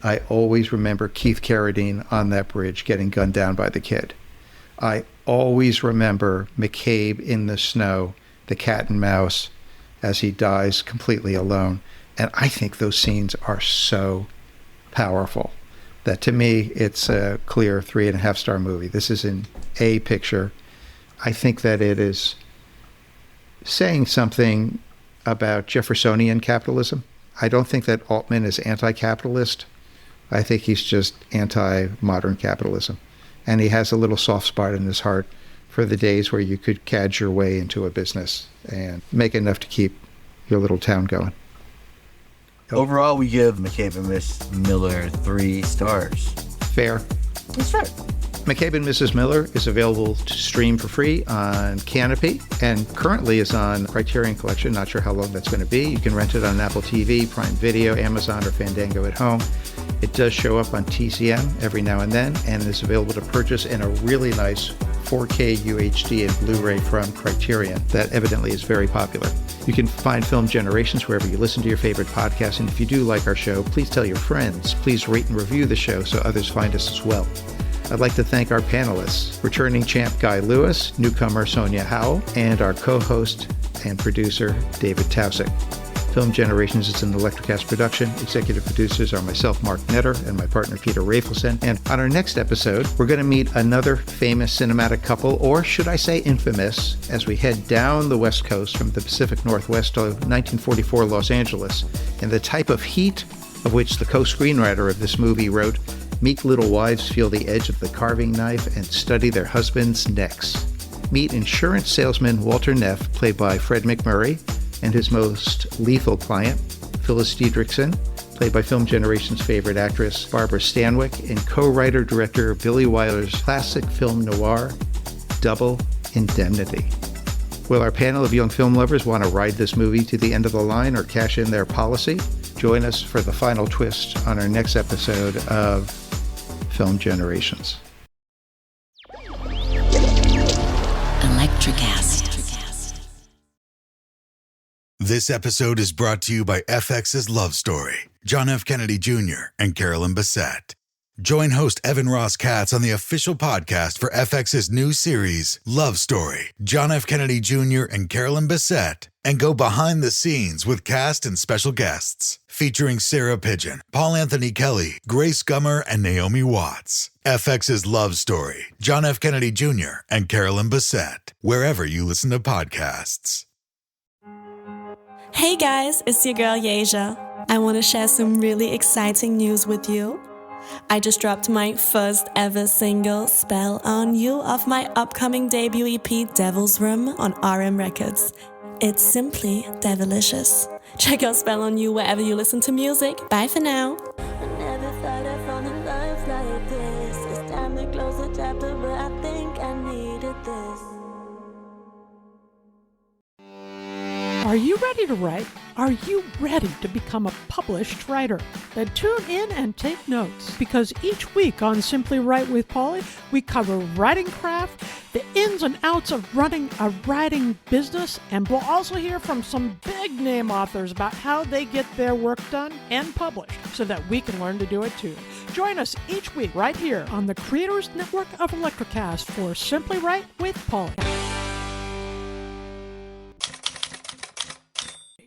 I always remember Keith Carradine on that bridge getting gunned down by the kid. I always remember McCabe in the snow, the cat and mouse, as he dies completely alone. And I think those scenes are so powerful that to me, it's a clear 3.5-star movie. This is an A picture. I think that it is saying something about Jeffersonian capitalism. I don't think that Altman is anti-capitalist. I think he's just anti-modern capitalism. And he has a little soft spot in his heart for the days where you could cadge your way into a business and make enough to keep your little town going. Overall, we give McCabe and Miss Miller 3 stars. Fair. That's fair. McCabe and Mrs. Miller is available to stream for free on Canopy and currently is on Criterion Collection. Not sure how long that's going to be. You can rent it on Apple TV, Prime Video, Amazon, or Fandango at home. It does show up on TCM every now and then and is available to purchase in a really nice 4K UHD and Blu-ray from Criterion that evidently is very popular. You can find Film Generations wherever you listen to your favorite podcasts, and if you do like our show, please tell your friends. Please rate and review the show so others find us as well. I'd like to thank our panelists, returning champ Guy Lewis, newcomer Sonia Howell, and our co-host and producer, David Tausik. Film Generations is an ElectraCast production. Executive producers are myself, Mark Netter, and my partner, Peter Rafelson. And on our next episode, we're going to meet another famous cinematic couple, or should I say infamous, as we head down the West Coast from the Pacific Northwest to 1944 Los Angeles, and the type of heat of which the co-screenwriter of this movie wrote, "Meek little wives feel the edge of the carving knife and study their husbands' necks." Meet insurance salesman Walter Neff, played by Fred McMurray, and his most lethal client, Phyllis Diedrichson, played by Film Generation's favorite actress, Barbara Stanwyck, and co-writer-director Billy Wilder's classic film noir, Double Indemnity. Will our panel of young film lovers want to ride this movie to the end of the line or cash in their policy? Join us for the final twist on our next episode of Film Generations. ElectraCast. This episode is brought to you by FX's Love Story, John F. Kennedy Jr. and Carolyn Bessette. Join host Evan Ross Katz on the official podcast for FX's new series, Love Story, John F. Kennedy Jr. and Carolyn Bessette, and go behind the scenes with cast and special guests, featuring Sarah Pigeon, Paul Anthony Kelly, Grace Gummer, and Naomi Watts. FX's Love Story, John F. Kennedy Jr. and Carolyn Bessette, wherever you listen to podcasts. Hey guys, it's your girl Yasia. I want to share some really exciting news with you. I just dropped my first ever single, Spell on You, off my upcoming debut EP, Devil's Room, on RM Records. It's simply devilicious. Check out Spell on You wherever you listen to music. Bye for now. I never thought I'd fall in love like this. It's time to close the chapter, but I think I needed this. Are you ready to write? Are you ready to become a published writer? Then tune in and take notes, because each week on Simply Write with Pauly, we cover writing craft, the ins and outs of running a writing business, and we'll also hear from some big name authors about how they get their work done and published so that we can learn to do it too. Join us each week right here on the Creators Network of ElectraCast for Simply Write with Pauly.